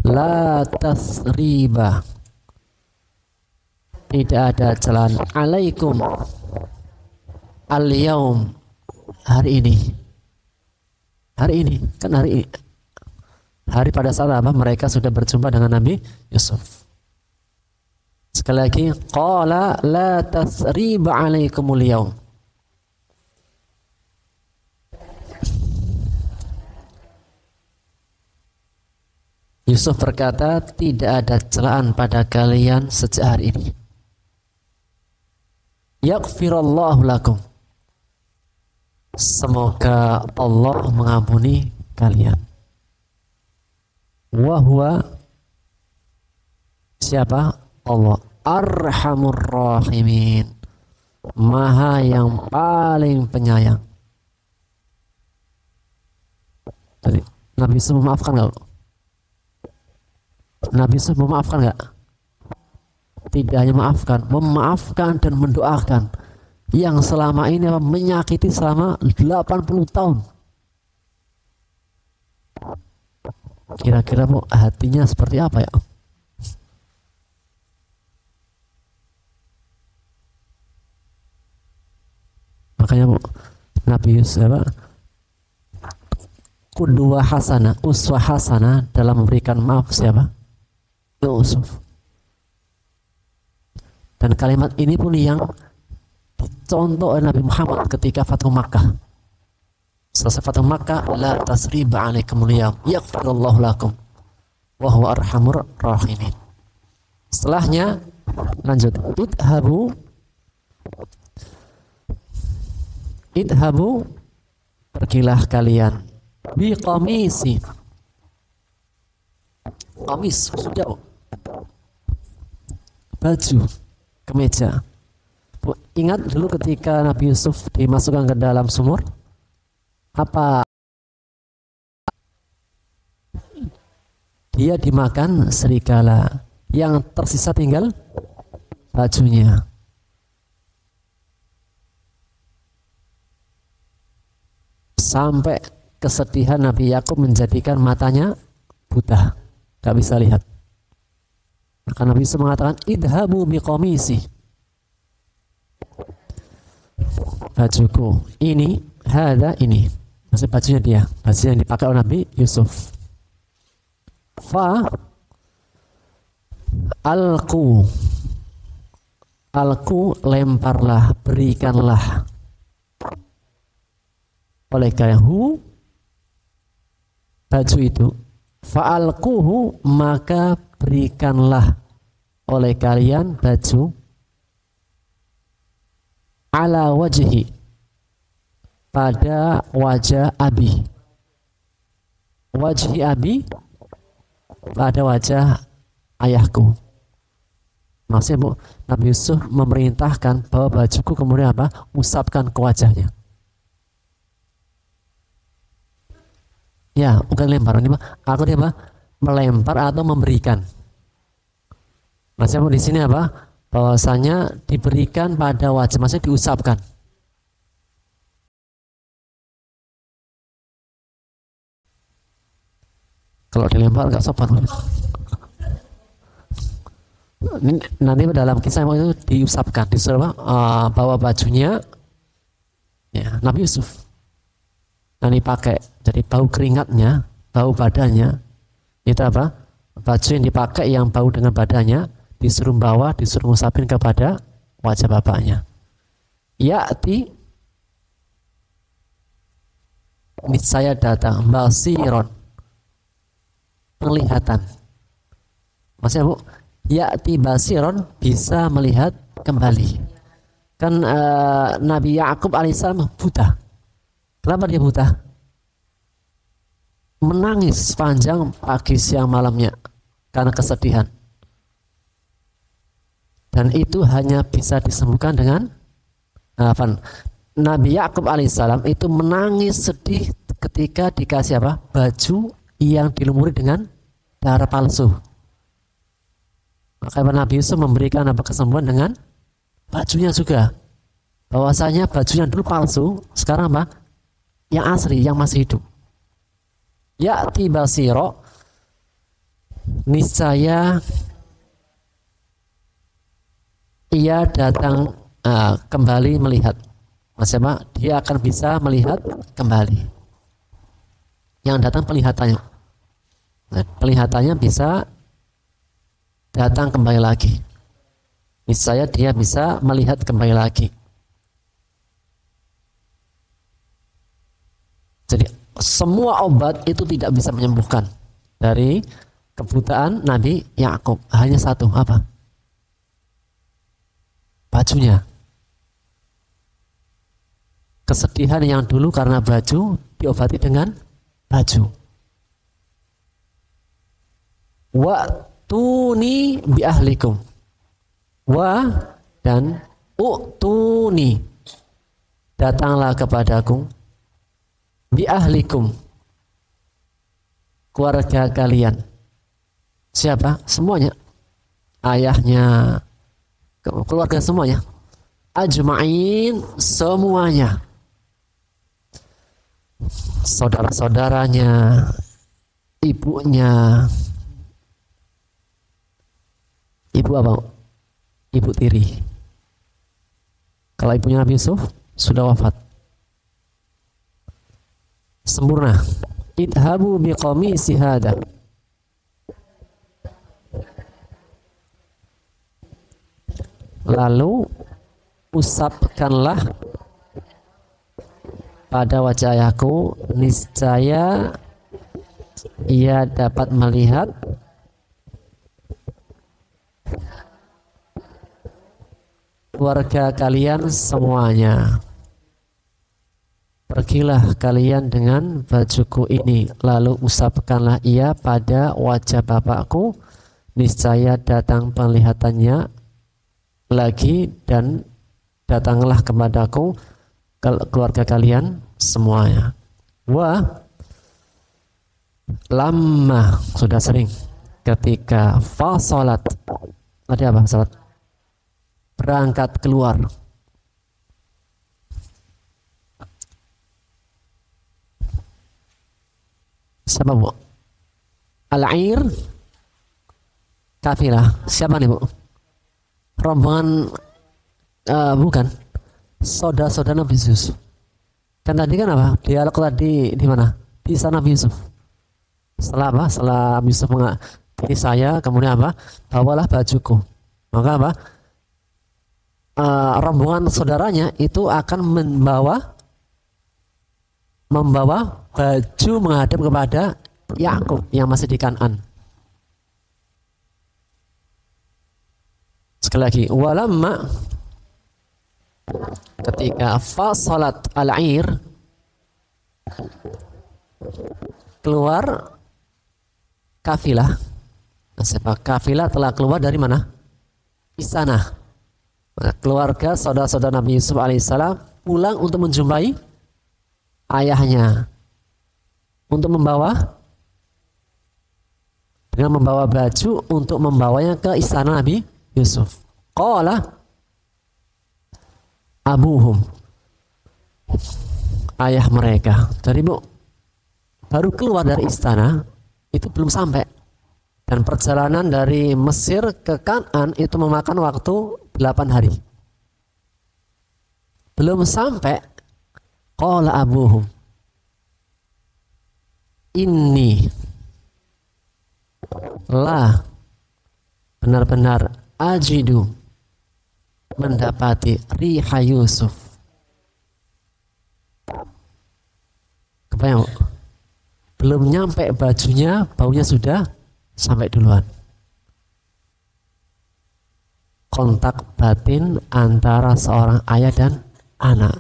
La tasriba, tidak ada celaan alaikum al-yaum, hari ini kan hari pada saat apa mereka sudah berjumpa dengan Nabi Yusuf. Sekali lagi, qala la tasriba alaikumul yaum. Yusuf berkata, tidak ada celaan pada kalian sejak hari ini. Yaghfirallahu lakum. Semoga Allah mengampuni kalian. Wa huwa, siapa? Allah Arhamur Rahimin, Maha yang paling penyayang. Jadi, Nabi Yusuf memaafkan nggak? Nabi Yusuf memaafkan nggak? Tidak hanya memaafkan dan mendoakan yang selama ini menyakiti selama 80 tahun. Kira-kira Bu, hatinya seperti apa ya? Makanya Bu, Nabi Yusuf qudwah hasanah, uswah hasanah dalam memberikan maaf siapa? Yusuf. Dan kalimat ini pun yang dicontoh oleh Nabi Muhammad ketika Fathu Makkah. Selesai Fathu Makkah, la tasriba alaikumul yaum yaghfirullahu lakum wa huwa arhamur rahimin. Setelahnya lanjut, idhabu pergilah kalian bi qamisi, qamis sudah baju kemeja. Ingat dulu ketika Nabi Yusuf dimasukkan ke dalam sumur, apa dia dimakan serigala, yang tersisa tinggal bajunya. Sampai kesedihan Nabi Yakub menjadikan matanya buta, gak bisa lihat. Maka Nabi Yusuf mengatakan, idhabu biqamisi, bajuku ini, ini, maksud bajunya dia, baju yang dipakai oleh Nabi Yusuf. Fa alku, lemparlah, berikanlah oleh kalian baju itu. Fa'alquhu, maka berikanlah oleh kalian baju, ala wajhi, pada wajah abi, wajhi abi, pada wajah ayahku. Maksudnya Bu, Nabi Yusuf memerintahkan bahwa bajuku kemudian apa? Usapkan ke wajahnya. Ya, bukan lempar, ini aku dia apa? Melempar atau memberikan. Maksudnya di sini apa? Bahwasanya diberikan pada wajah, maksudnya diusapkan. Kalau dilempar nggak sopan. Nanti dalam kisah itu diusapkan, disuruh bawa bajunya, ya, Nabi Yusuf. Nah, dipakai, jadi bau keringatnya, bau badannya itu apa? Baju yang dipakai yang bau dengan badannya disuruh bawa, disuruh ngusapin kepada wajah bapaknya. Ya'ti, niscaya datang, basiron, penglihatan. Maksudnya Bu, ya'ti basiron, bisa melihat kembali. Kan Nabi Yakub alaihissalam buta. Kenapa dia buta? Menangis sepanjang pagi siang malamnya karena kesedihan. Dan itu hanya bisa disembuhkan dengan Nabi Yakub alaihissalam itu menangis sedih ketika dikasih apa? Baju yang dilumuri dengan darah palsu. Maka Nabi Yusuf memberikan apa? Kesembuhan dengan bajunya juga. Bahwasanya bajunya dulu palsu, sekarang apa? Yang asli, yang masih hidup. Ya'ti basiro, niscaya ia datang kembali melihat. Maksudnya dia akan bisa melihat kembali. Yang datang penglihatannya. Nah, penglihatannya bisa datang kembali lagi. Niscaya dia bisa melihat kembali lagi. Jadi semua obat itu tidak bisa menyembuhkan dari kebutaan Nabi Yakub. Hanya satu, apa? Bajunya. Kesedihan yang dulu karena baju diobati dengan baju. Wa tuni bi ahlikum. Wa dan u'tuni. Datanglah kepadaku bi ahlikum. Keluarga kalian. Siapa? Semuanya. Ayahnya, keluarga semuanya. Ajma'in, semuanya. Saudara-saudaranya, ibunya. Ibu apa? Ibu tiri. Kalau ibunya Nabi Yusuf sudah wafat. Sempurna. Idhabu biqamisi hada. Lalu usapkanlah pada wajah ayahku, niscaya ia dapat melihat keluarga kalian semuanya. Pergilah kalian dengan bajuku ini, lalu usapkanlah ia pada wajah bapakku, niscaya datang penglihatannya lagi, dan datanglah kepadaku keluarga kalian semuanya. Wa lama, sudah sering, ketika fasolat, tadi apa? Salat, berangkat keluar. Siapa, Bu? Al-Air kafilah. Siapa nih, Bu? Rombongan bukan saudara-saudara Nabi Yusuf. Kan tadi kan apa? Dialog tadi di mana? Di sana Nabi Yusuf. Setelah apa? Setelah Nabi Yusuf mengatakan saya, kemudian apa? Bawalah bajuku. Maka apa? Rombongan saudaranya itu akan membawa baju menghadap kepada Yakub yang masih di Kan'an. Sekali lagi, walamma, ketika fasalat al-air, keluar kafilah. Sebab kafilah telah keluar dari mana? Istana. Keluarga saudara-saudara Nabi Yusuf alaihissalam pulang untuk menjumpai ayahnya, untuk membawa baju untuk membawanya ke istana Nabi Yusuf. Qala abuhum, ayah mereka. Jadi, Bu, baru keluar dari istana itu belum sampai, dan perjalanan dari Mesir ke Kan'an itu memakan waktu 8 hari. Belum sampai, qala abuhum, inni la, benar-benar ajidu, mendapati riha Yusuf. Kebayang? Belum nyampe bajunya, baunya sudah sampai duluan. Kontak batin antara seorang ayah dan anak.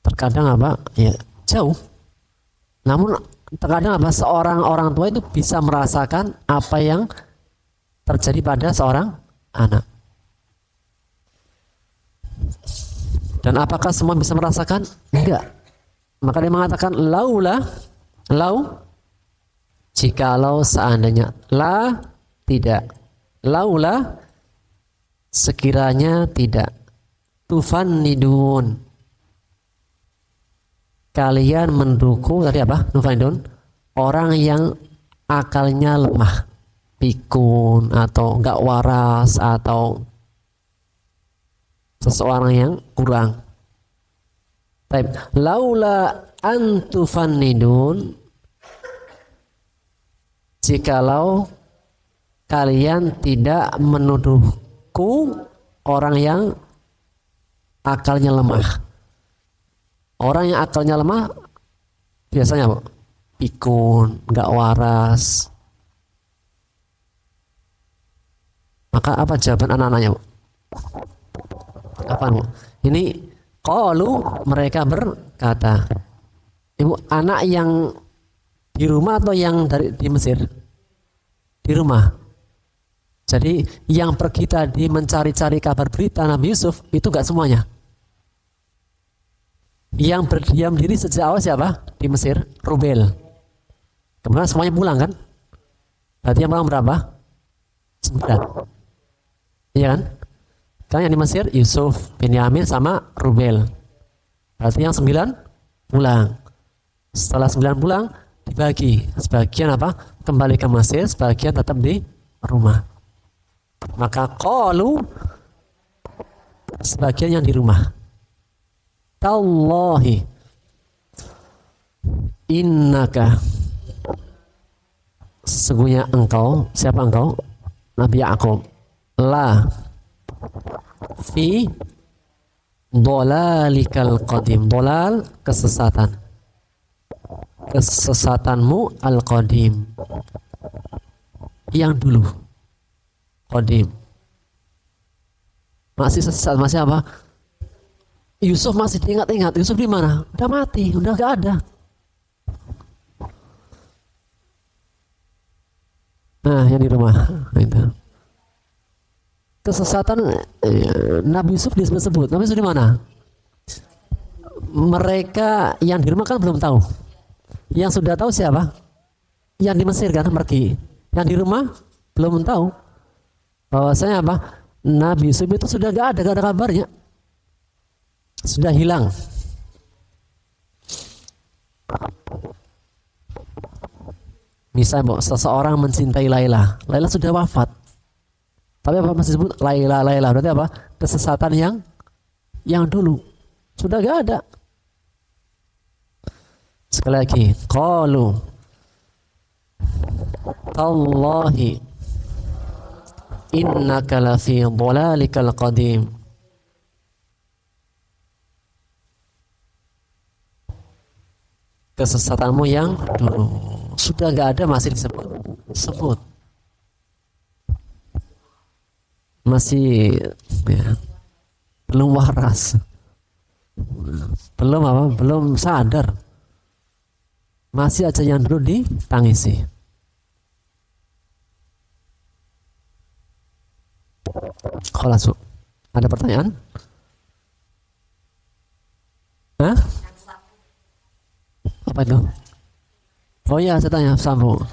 Terkadang apa? Ya, jauh. Namun terkadang apa? Seorang orang tua itu bisa merasakan apa yang terjadi pada seorang anak. Dan apakah semua bisa merasakan? Enggak. Maka dia mengatakan jikalau seandainya, la, tidak, laula, sekiranya tidak, tufannidun, kalian mendukung, tadi apa? Tufannidun, orang yang akalnya lemah. pikun atau nggak waras atau seseorang yang kurang. Baik, laula antufannidun, jikalau kalian tidak menuduhku orang yang akalnya lemah. Orang yang akalnya lemah biasanya apa? Pikun, nggak waras. Maka apa jawaban anak-anaknya, Bu? Apa, Bu? Ini qalu, mereka berkata. Ibu, anak yang di rumah atau yang di Mesir? Di rumah. Jadi yang pergi tadi mencari-cari kabar berita Nabi Yusuf itu nggak semuanya. Yang berdiam diri sejak awal siapa? Di Mesir, Rubel. Kemudian semuanya pulang kan? Berarti yang pulang berapa? 9. Iya kan? Kan yang di Mesir Yusuf, Benyamin sama Rubel. Berarti yang 9 pulang. Setelah 9 pulang dibagi. Sebagian apa? Kembali ke Mesir, sebagian tetap di rumah. Maka qalu, sebagian yang di rumah. Tallahi innaka, sesungguhnya engkau, siapa engkau? Nabi Ya'qub, la fi dolalikal qadim. Dolal, kesesatan. Kesesatanmu al-qadim, yang dulu. Qadim, masih sesat, masih apa? Yusuf masih diingat-ingat. Yusuf di mana? Udah mati, udah gak ada. Nah, yang di rumah itu. Kesesatan Nabi Yusuf disebut. Nabi Yusuf di mana? Mereka yang di rumah kan belum tahu. Yang sudah tahu siapa? Yang di Mesir kan pergi. Yang di rumah belum tahu. Bahwasanya apa? Nabi Yusuf itu sudah gak ada kabarnya. Sudah hilang. Misalnya seseorang mencintai Laila. Laila sudah wafat. Tapi apa masih disebut Laila? Berarti apa? Kesesatan yang dulu. Sudah gak ada. Sekali lagi, qalu tallahi innaka lafi dhalalikal qadim. Kesesatanmu yang dulu. Sudah gak ada, masih disebut. Masih ya, belum waras. Belum sadar. Masih aja yang dulu ditangisi. Khalas, Bu. Ada pertanyaan? Hah? Apa itu? Oh iya, saya tanya, sambung.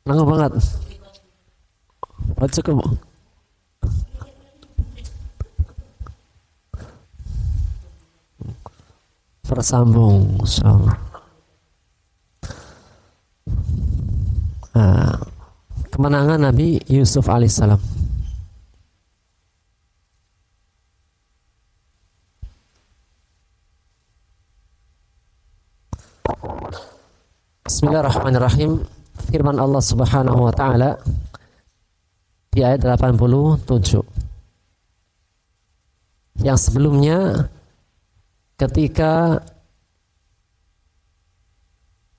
Nanggung banget. Oh, cukup. Bersambung. Kemenangan Nabi Yusuf alaihissalam. Bismillahirrahmanirrahim. Firman Allah Subhanahu wa taala di ayat 87. Yang sebelumnya ketika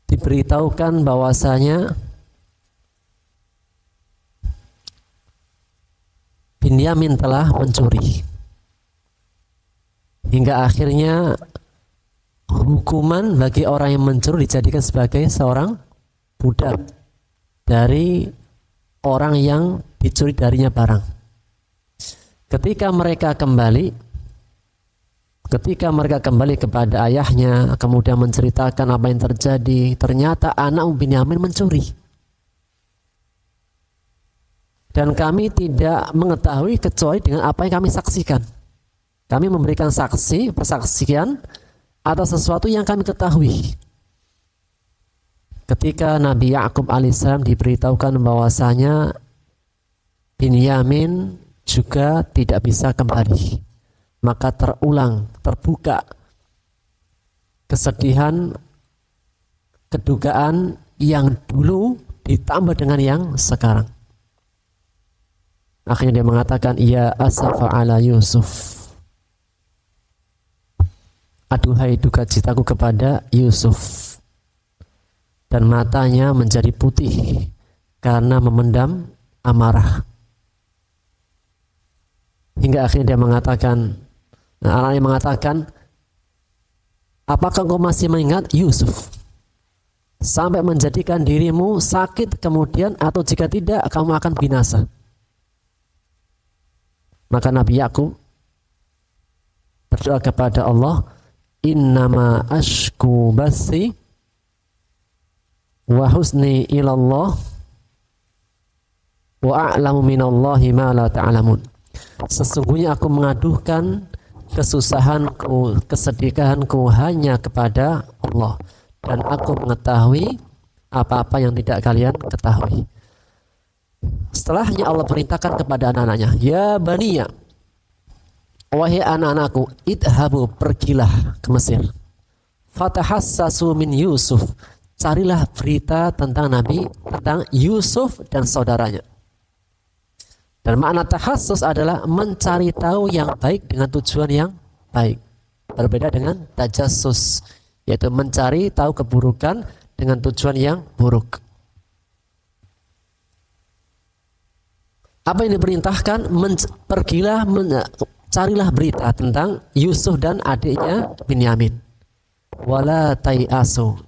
diberitahukan bahwasanya Binyamin telah mencuri, hingga akhirnya hukuman bagi orang yang mencuri dijadikan sebagai seorang budak dari orang yang dicuri darinya barang. Ketika mereka kembali kepada ayahnya, kemudian menceritakan apa yang terjadi, ternyata anak Binyamin mencuri. Dan kami tidak mengetahui kecuali dengan apa yang kami saksikan. Kami memberikan persaksian atas sesuatu yang kami ketahui. ketika Nabi Yakub alaihissalam diberitahukan bahwasanya Binyamin juga tidak bisa kembali, maka terbuka kesedihan, kedugaan yang dulu ditambah dengan yang sekarang. Akhirnya dia mengatakan, ya asafa ala Yusuf, aduhai duka citaku kepada Yusuf. Dan matanya menjadi putih karena memendam amarah. Hingga akhirnya dia mengatakan, anaknya mengatakan, apakah kau masih mengingat Yusuf sampai menjadikan dirimu sakit kemudian, atau jika tidak kamu akan binasa? Maka Nabi Yakub berdoa kepada Allah, innama ashku basi wa husni ilallah wa a'lamu minallahi ma la ta'lamun. Sesungguhnya aku mengaduhkan kesusahanku, kesedihanku hanya kepada Allah, dan aku mengetahui apa-apa yang tidak kalian ketahui. Setelahnya Allah perintahkan kepada anak-anaknya, ya baniya, wahai anak-anakku, idhabu, pergilah ke Mesir, fatahassasu min Yusuf, carilah berita tentang Yusuf dan saudaranya. Dan makna tahassus adalah mencari tahu yang baik dengan tujuan yang baik. Berbeda dengan tajassus, yaitu mencari tahu keburukan dengan tujuan yang buruk. Apa yang diperintahkan? Carilah berita tentang Yusuf dan adiknya Binyamin. Wala tai'asu,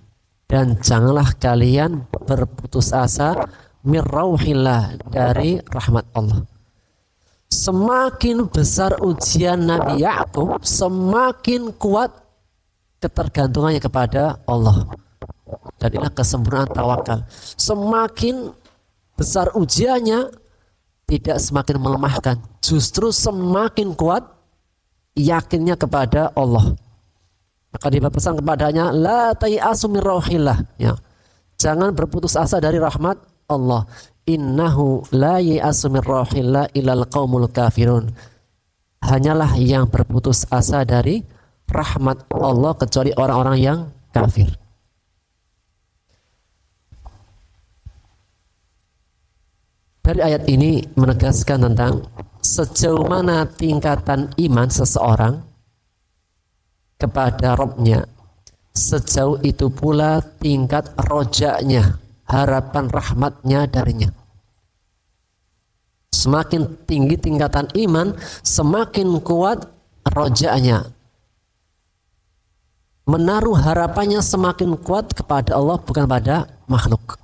dan janganlah kalian berputus asa mir rauhillah, dari rahmat Allah. Semakin besar ujian Nabi Yakub, semakin kuat ketergantungannya kepada Allah. Dan inilah kesempurnaan tawakal. Semakin besar ujiannya, tidak semakin melemahkan, justru semakin kuat yakinnya kepada Allah. Maka dipesan kepadanya, la tai'asu mir rauhillah, ya, jangan berputus asa dari rahmat Allah. Innahu la yai'asu mir rauhillah ilal qaumul kafirun. Hanyalah yang berputus asa dari rahmat Allah kecuali orang-orang yang kafir. Dari ayat ini menegaskan tentang sejauh mana tingkatan iman seseorang kepada Rabb-nya, sejauh itu pula tingkat rojaknya, harapan rahmatnya darinya. Semakin tinggi tingkatan iman, semakin kuat rojaknya, menaruh harapannya semakin kuat kepada Allah, bukan pada makhluk.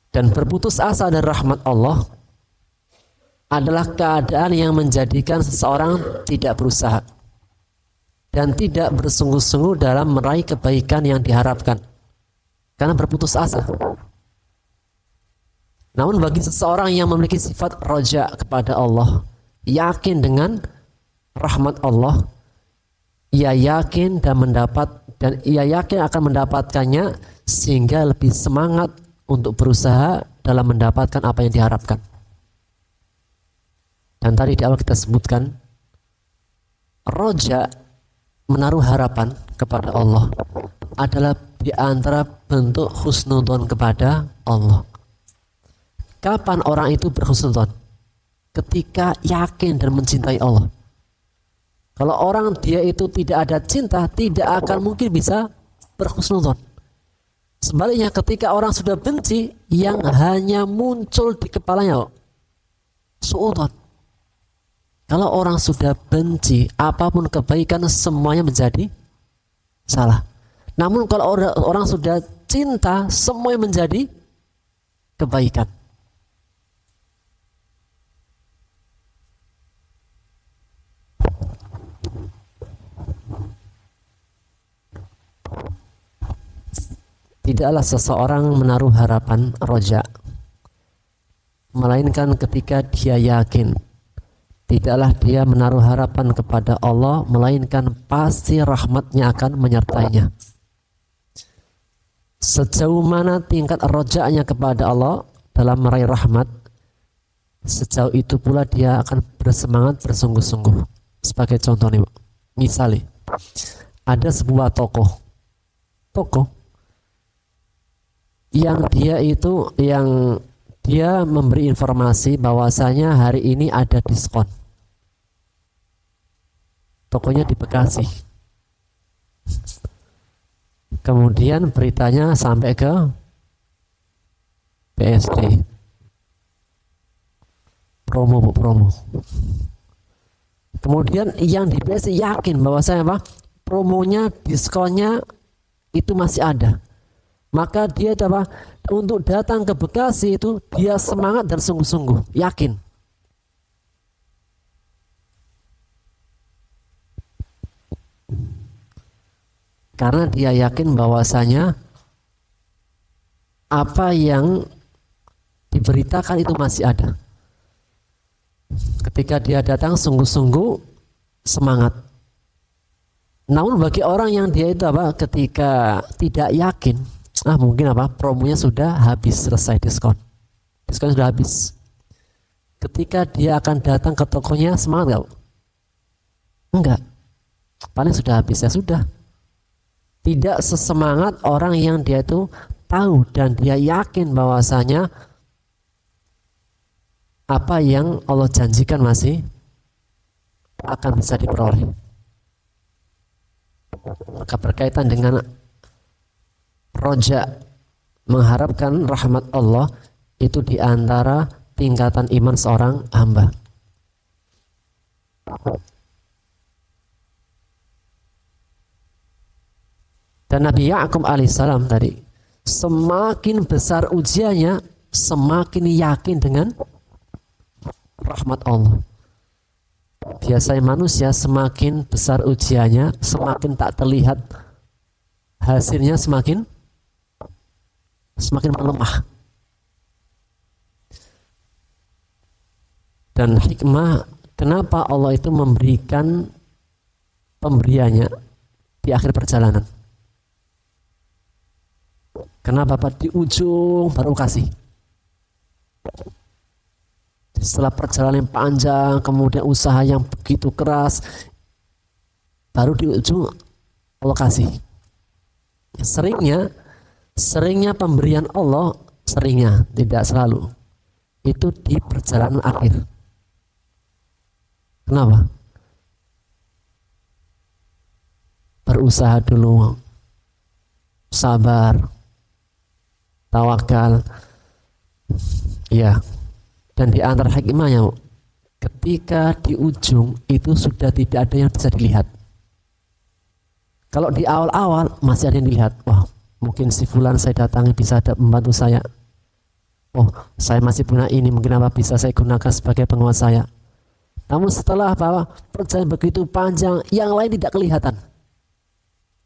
Dan berputus asa dari rahmat Allah adalah keadaan yang menjadikan seseorang tidak berusaha dan tidak bersungguh-sungguh dalam meraih kebaikan yang diharapkan, karena berputus asa. Namun bagi seseorang yang memiliki sifat roja kepada Allah, yakin dengan rahmat Allah, ia yakin dan ia yakin akan mendapatkannya, sehingga lebih semangat untuk berusaha dalam mendapatkan apa yang diharapkan. Dan tadi di awal kita sebutkan, roja, menaruh harapan kepada Allah, adalah di antara bentuk husnudzon kepada Allah. Kapan orang itu berhusnudzon? Ketika yakin dan mencintai Allah. Kalau orang dia itu tidak ada cinta, tidak akan mungkin bisa berhusnudzon. Sebaliknya, ketika orang sudah benci, yang hanya muncul di kepalanya suudzon. Kalau orang sudah benci, apapun kebaikan semuanya menjadi salah. Namun kalau orang sudah cinta, semuanya menjadi kebaikan. Tidaklah seseorang menaruh harapan roja, melainkan ketika dia yakin. Tidaklah dia menaruh harapan kepada Allah, melainkan pasti rahmatnya akan menyertainya. Sejauh mana tingkat rojaknya kepada Allah dalam meraih rahmat, sejauh itu pula dia akan bersemangat bersungguh-sungguh. Sebagai contoh nih, misalnya ada sebuah tokoh yang dia memberi informasi bahwasanya hari ini ada diskon. Tokonya di Bekasi. Kemudian beritanya sampai ke PSD. Promo. Kemudian yang di PSD yakin bahwasanya apa? Promonya, diskonnya itu masih ada. Maka dia apa? Untuk datang ke Bekasi itu dia semangat dan sungguh-sungguh, yakin. Karena dia yakin bahwasanya apa yang diberitakan itu masih ada. Ketika dia datang sungguh-sungguh semangat. Namun bagi orang yang dia itu apa, ketika tidak yakin, mungkin apa, promonya sudah habis, selesai diskon sudah habis. Ketika dia akan datang ke tokonya, semangat enggak, paling sudah habis, ya sudah. Tidak sesemangat orang yang dia itu tahu dan dia yakin bahwasanya apa yang Allah janjikan masih akan bisa diperoleh. Maka berkaitan dengan roja, mengharapkan rahmat Allah, itu diantara tingkatan iman seorang hamba. Dan Nabi Ya'qub alaihissalam tadi, semakin besar ujiannya, semakin yakin dengan rahmat Allah. Biasanya manusia semakin besar ujiannya, semakin tak terlihat hasilnya, semakin melemah. Dan hikmah kenapa Allah itu memberikan pemberiannya di akhir perjalanan. Kenapa Pak? Di ujung baru kasih. Setelah perjalanan yang panjang, kemudian usaha yang begitu keras, baru di ujung Allah kasih. Seringnya pemberian Allah, seringnya, tidak selalu, itu di perjalanan akhir. Kenapa? Berusaha dulu, sabar, tawakal, ya. Dan di antara hikmahnya, ketika di ujung itu sudah tidak ada yang bisa dilihat. Kalau di awal-awal masih ada yang dilihat, wah mungkin si fulan saya datangi bisa ada membantu saya. Oh, saya masih punya ini, mungkin apa bisa saya gunakan sebagai penguat saya. Namun setelah perjalanan begitu panjang, yang lain tidak kelihatan.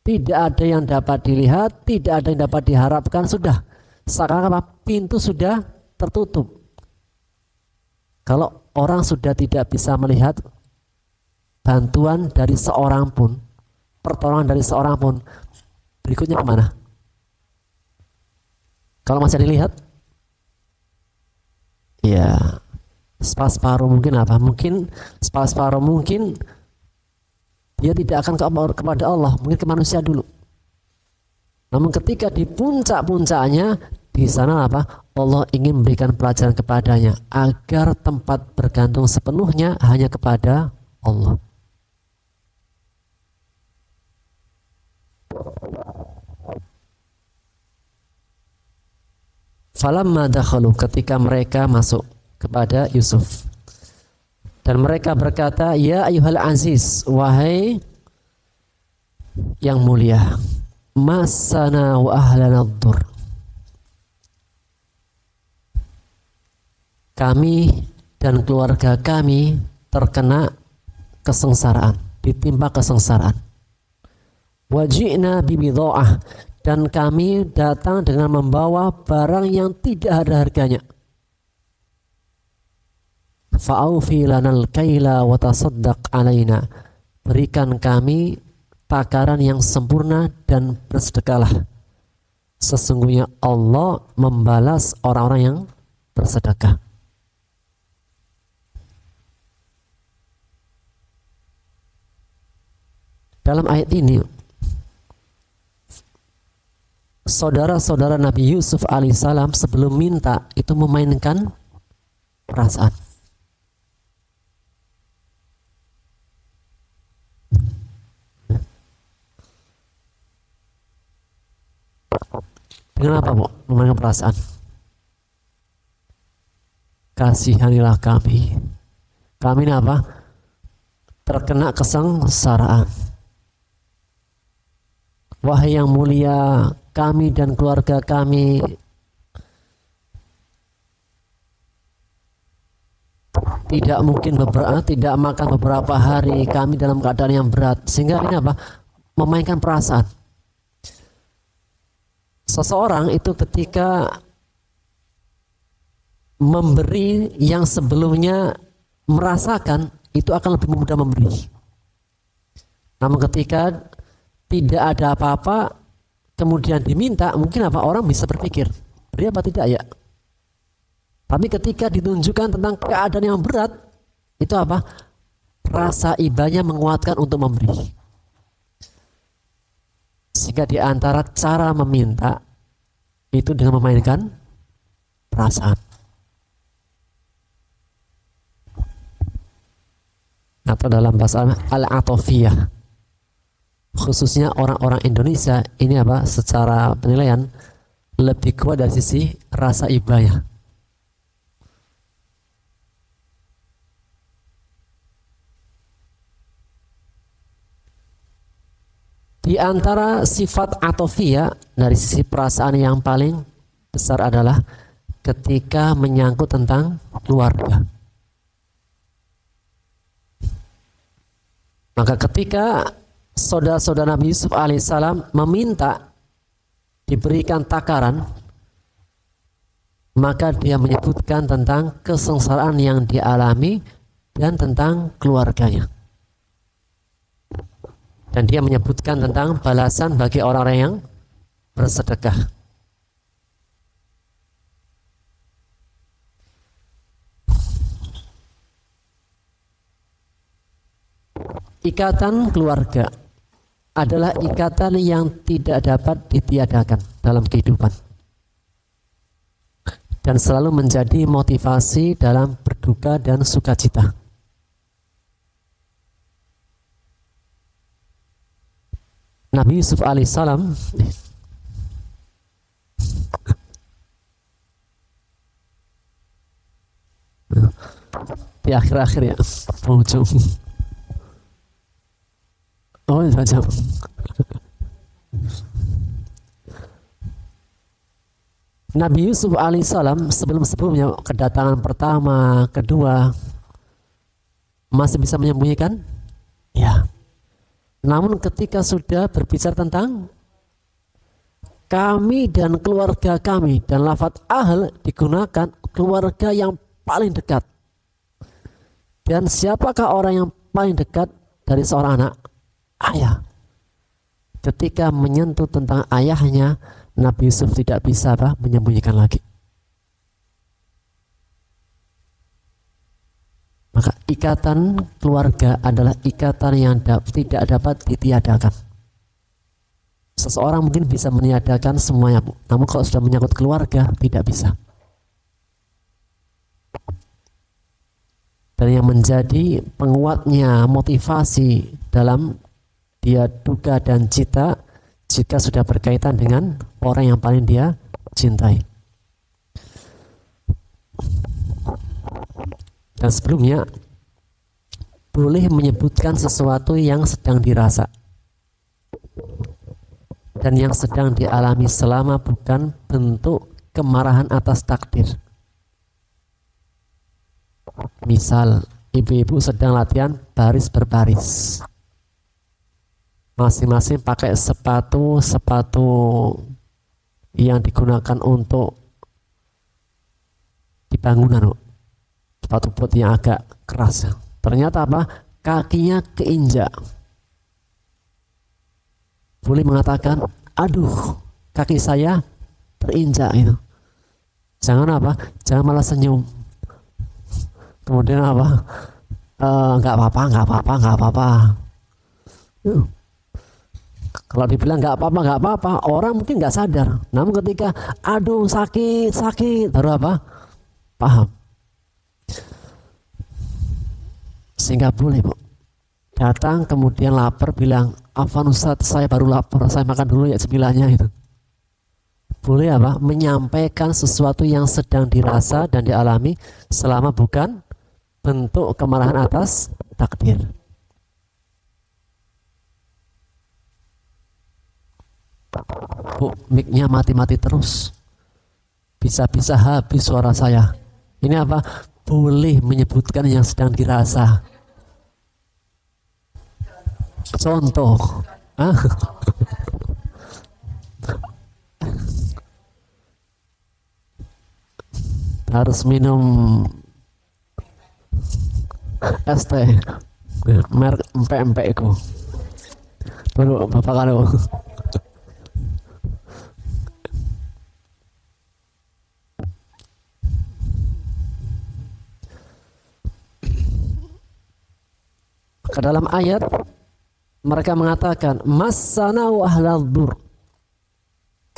Tidak ada yang dapat dilihat, tidak ada yang dapat diharapkan, sudah. Sekarang pintu sudah tertutup. Kalau orang sudah tidak bisa melihat bantuan dari seorang pun, pertolongan dari seorang pun, berikutnya kemana? Kalau masih dilihat, ya separuh mungkin apa? Mungkin separuh mungkin dia tidak akan kepada Allah, mungkin ke manusia dulu. Namun ketika di puncak-puncaknya, di sana apa? Allah ingin memberikan pelajaran kepadanya agar tempat bergantung sepenuhnya hanya kepada Allah. Falamma dakhalu, ketika mereka masuk kepada Yusuf, dan mereka berkata, ya ayyuhal aziz, wahai yang mulia, masana wa ahlana ad-dur, kami dan keluarga kami terkena kesengsaraan, ditimpa kesengsaraan. Waji'na bibidha'ah, dan kami datang dengan membawa barang yang tidak ada harganya. Fa'aufi lanal kaila wa tasaddaq alaina, berikan kami takaran yang sempurna dan bersedekahlah. Sesungguhnya Allah membalas orang-orang yang bersedekah. Dalam ayat ini, saudara-saudara Nabi Yusuf alaihissalam sebelum minta itu memainkan perasaan. Dengan apa, Bu? Memainkan perasaan. Kasihanilah kami. Kami ini apa? Terkena kesengsaraan. Wahai yang mulia, kami dan keluarga kami tidak mungkin tidak makan beberapa hari, kami dalam keadaan yang berat. Sehingga ini apa? Memainkan perasaan. Seseorang itu ketika memberi yang sebelumnya merasakan, itu akan lebih mudah memberi. Namun ketika tidak ada apa-apa kemudian diminta, mungkin apa orang bisa berpikir beri apa tidak ya. Tapi ketika ditunjukkan tentang keadaan yang berat, itu apa? Rasa ibanya menguatkan untuk memberi. Sehingga di antara cara meminta itu dengan memainkan perasaan. Atau dalam bahasa al-atofiyah, khususnya orang-orang Indonesia ini apa? Secara penilaian lebih kuat dari sisi rasa ibanya. Di antara sifat atofiyah dari sisi perasaan yang paling besar adalah ketika menyangkut tentang keluarga. Maka ketika saudara-saudara Nabi Yusuf alaihissalam meminta diberikan takaran, maka dia menyebutkan tentang kesengsaraan yang dialami dan tentang keluarganya. Dan dia menyebutkan tentang balasan bagi orang-orang yang bersedekah. Ikatan keluarga adalah ikatan yang tidak dapat ditiadakan dalam kehidupan dan selalu menjadi motivasi dalam berduka dan sukacita. Nabi Yusuf alaihissalam di akhir-akhir ya, penghujung. Oh, saja. Nabi Yusuf alaihissalam sebelum-sebelumnya kedatangan pertama, kedua, masih bisa menyembunyikan? Ya. Namun ketika sudah berbicara tentang kami dan keluarga kami, dan lafadz ahl digunakan keluarga yang paling dekat. Dan siapakah orang yang paling dekat dari seorang anak? Ayah. Ketika menyentuh tentang ayahnya, Nabi Yusuf tidak bisa menyembunyikan lagi. Maka ikatan keluarga adalah ikatan yang tidak dapat ditiadakan. Seseorang mungkin bisa meniadakan semuanya, Bu. Namun kalau sudah menyangkut keluarga, tidak bisa. Dan yang menjadi penguatnya motivasi dalam dia duka dan cita jika sudah berkaitan dengan orang yang paling dia cintai. Dan sebelumnya boleh menyebutkan sesuatu yang sedang dirasa dan yang sedang dialami selama bukan bentuk kemarahan atas takdir. Misal ibu-ibu sedang latihan baris berbaris, masing-masing pakai sepatu yang digunakan untuk di bangunan, sepatu bot yang agak keras. Ternyata apa? Kakinya keinjak. Boleh mengatakan, aduh, kaki saya terinjak itu. Jangan apa? Jangan malah senyum. Kemudian apa? Nggak apa-apa, nggak apa-apa, nggak apa-apa. Kalau dibilang nggak apa-apa, nggak apa-apa, orang mungkin nggak sadar. Namun ketika aduh sakit, sakit, baru apa? Paham. Sehingga boleh, Bu. Datang kemudian lapar, bilang, "Afwan Ustadz, saya baru lapar, saya makan dulu ya cemilanya," itu. Boleh apa? Menyampaikan sesuatu yang sedang dirasa dan dialami selama bukan bentuk kemarahan atas takdir. Bu, mic-nya mati-mati terus. Bisa-bisa habis suara saya. Ini apa? Boleh menyebutkan yang sedang dirasa. Contoh. Harus minum es teh merek empek-empek itu. Tunggu, Bapak kalau ke dalam ayat mereka mengatakan masana wa ahlal dur,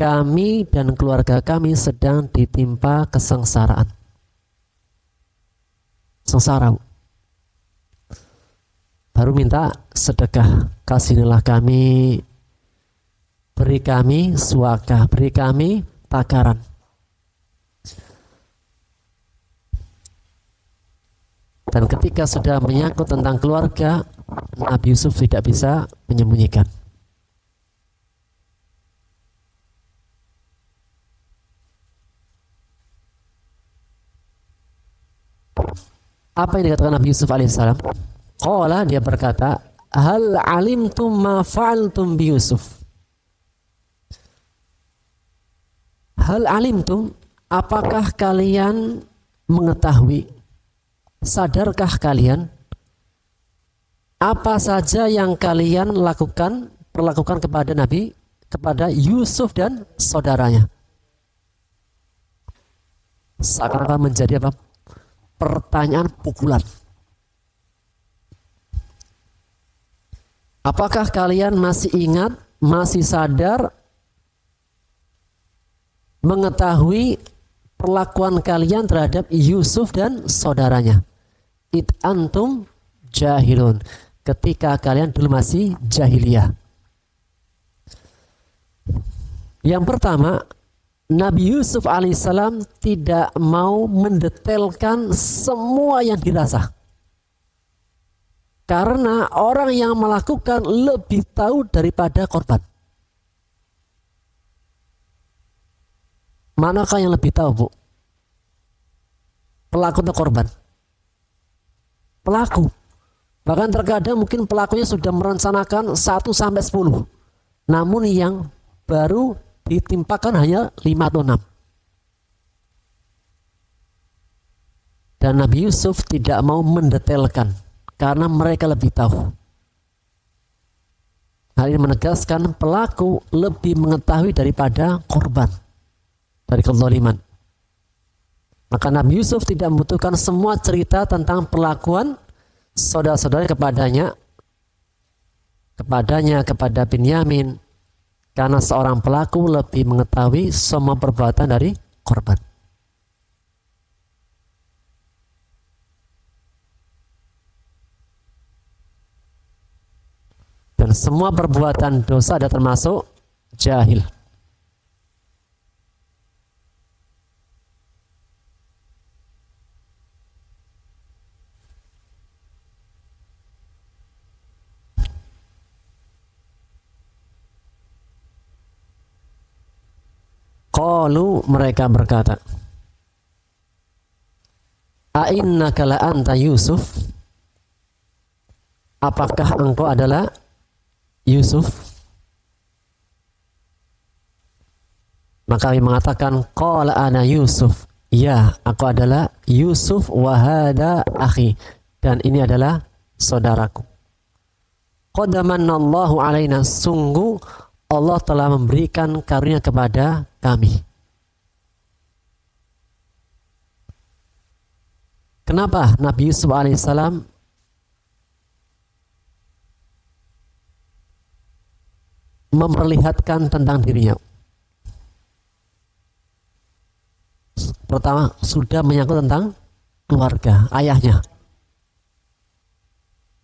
kami dan keluarga kami sedang ditimpa kesengsaraan. Sengsara. Baru minta sedekah, kasihlah kami, beri kami suaka, beri kami takaran. Dan ketika sudah menyangkut tentang keluarga, Nabi Yusuf tidak bisa menyembunyikan. Apa yang dikatakan Nabi Yusuf alaihissalam? Qala, dia berkata, hal alimtum ma fa'altum bi Yusuf. Hal alimtum, apakah kalian mengetahui, sadarkah kalian apa saja yang kalian perlakukan kepada Nabi, kepada Yusuf dan saudaranya? Seakan-akan menjadi apa? Pertanyaan pukulan. Apakah kalian masih ingat, masih sadar, mengetahui perlakuan kalian terhadap Yusuf dan saudaranya? It antum jahilun, ketika kalian dulu masih jahiliyah. Yang pertama, Nabi Yusuf alaihissalam tidak mau mendetailkan semua yang dirasa. Karena orang yang melakukan lebih tahu daripada korban. Manakah yang lebih tahu, Bu? Pelaku atau korban? Pelaku. Bahkan terkadang mungkin pelakunya sudah merencanakan 1 sampai 10. Namun yang baru ditimpakan hanya 5 atau 6. Dan Nabi Yusuf tidak mau mendetailkan karena mereka lebih tahu. Hal ini menegaskan pelaku lebih mengetahui daripada korban dari kezaliman. Maka Nabi Yusuf tidak membutuhkan semua cerita tentang perlakuan saudara-saudara kepada Binyamin, karena seorang pelaku lebih mengetahui semua perbuatan dari korban. Dan semua perbuatan dosa ada termasuk jahil. Qalu, mereka berkata, A'innaka la anta Yusuf? Apakah engkau adalah Yusuf? Maka kami mengatakan, qala ana Yusuf. Ya, aku adalah Yusuf wa hada akhi, dan ini adalah saudaraku. Qad manallahu alaina, sungguh Allah telah memberikan karunia kepada kami. Kenapa Nabi Yusuf alaihissalam memperlihatkan tentang dirinya? Pertama, sudah menyangkut tentang keluarga, ayahnya.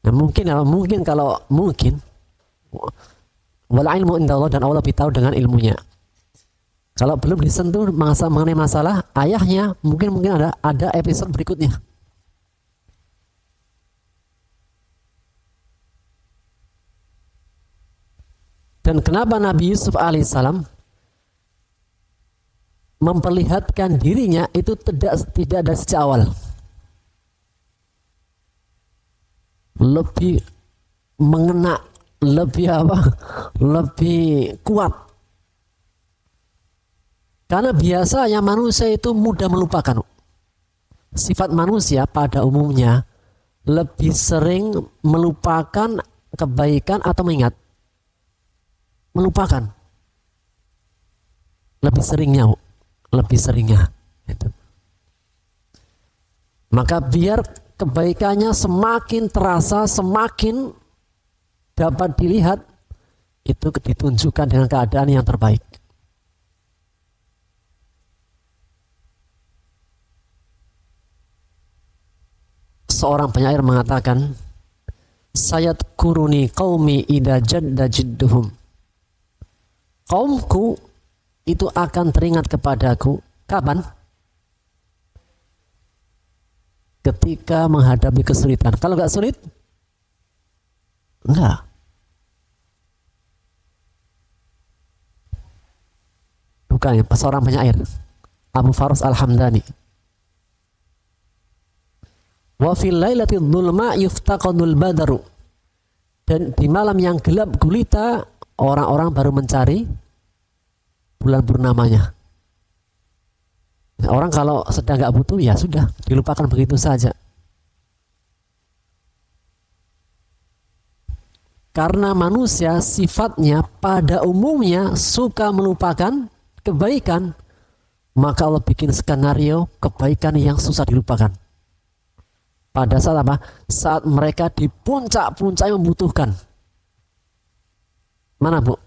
Nah, mungkin kalau wal ilmu indallah, dan Allah lebih tahu dengan ilmunya. Kalau belum disentuh mengenai masalah ayahnya, mungkin ada episode berikutnya. Dan kenapa Nabi Yusuf alaihissalam memperlihatkan dirinya itu tidak ada sejak awal? Lebih mengena, lebih kuat. Karena biasanya manusia itu mudah melupakan. Sifat manusia pada umumnya lebih sering melupakan kebaikan atau mengingat. Melupakan. Lebih seringnya. Gitu. Maka biar kebaikannya semakin terasa, semakin dapat dilihat, itu ditunjukkan dengan keadaan yang terbaik. Seorang penyair mengatakan, sayadkuruni qaumi idza jadda jidduhum. Kaumku itu akan teringat kepadaku kapan? Ketika menghadapi kesulitan. Kalau nggak sulit, enggak. Bukan ya, seorang penyair, Abu Faras Al-Hamdani. Wa fil lailatil dhulma yuftaqadul badaru. Dan di malam yang gelap gulita, orang-orang baru mencari bulan purnamanya. Orang kalau sedang nggak butuh, ya sudah, dilupakan begitu saja. Karena manusia sifatnya pada umumnya suka melupakan kebaikan, maka Allah bikin skenario kebaikan yang susah dilupakan. Pada saat apa? Saat mereka di puncak-puncak yang membutuhkan. Mana bu?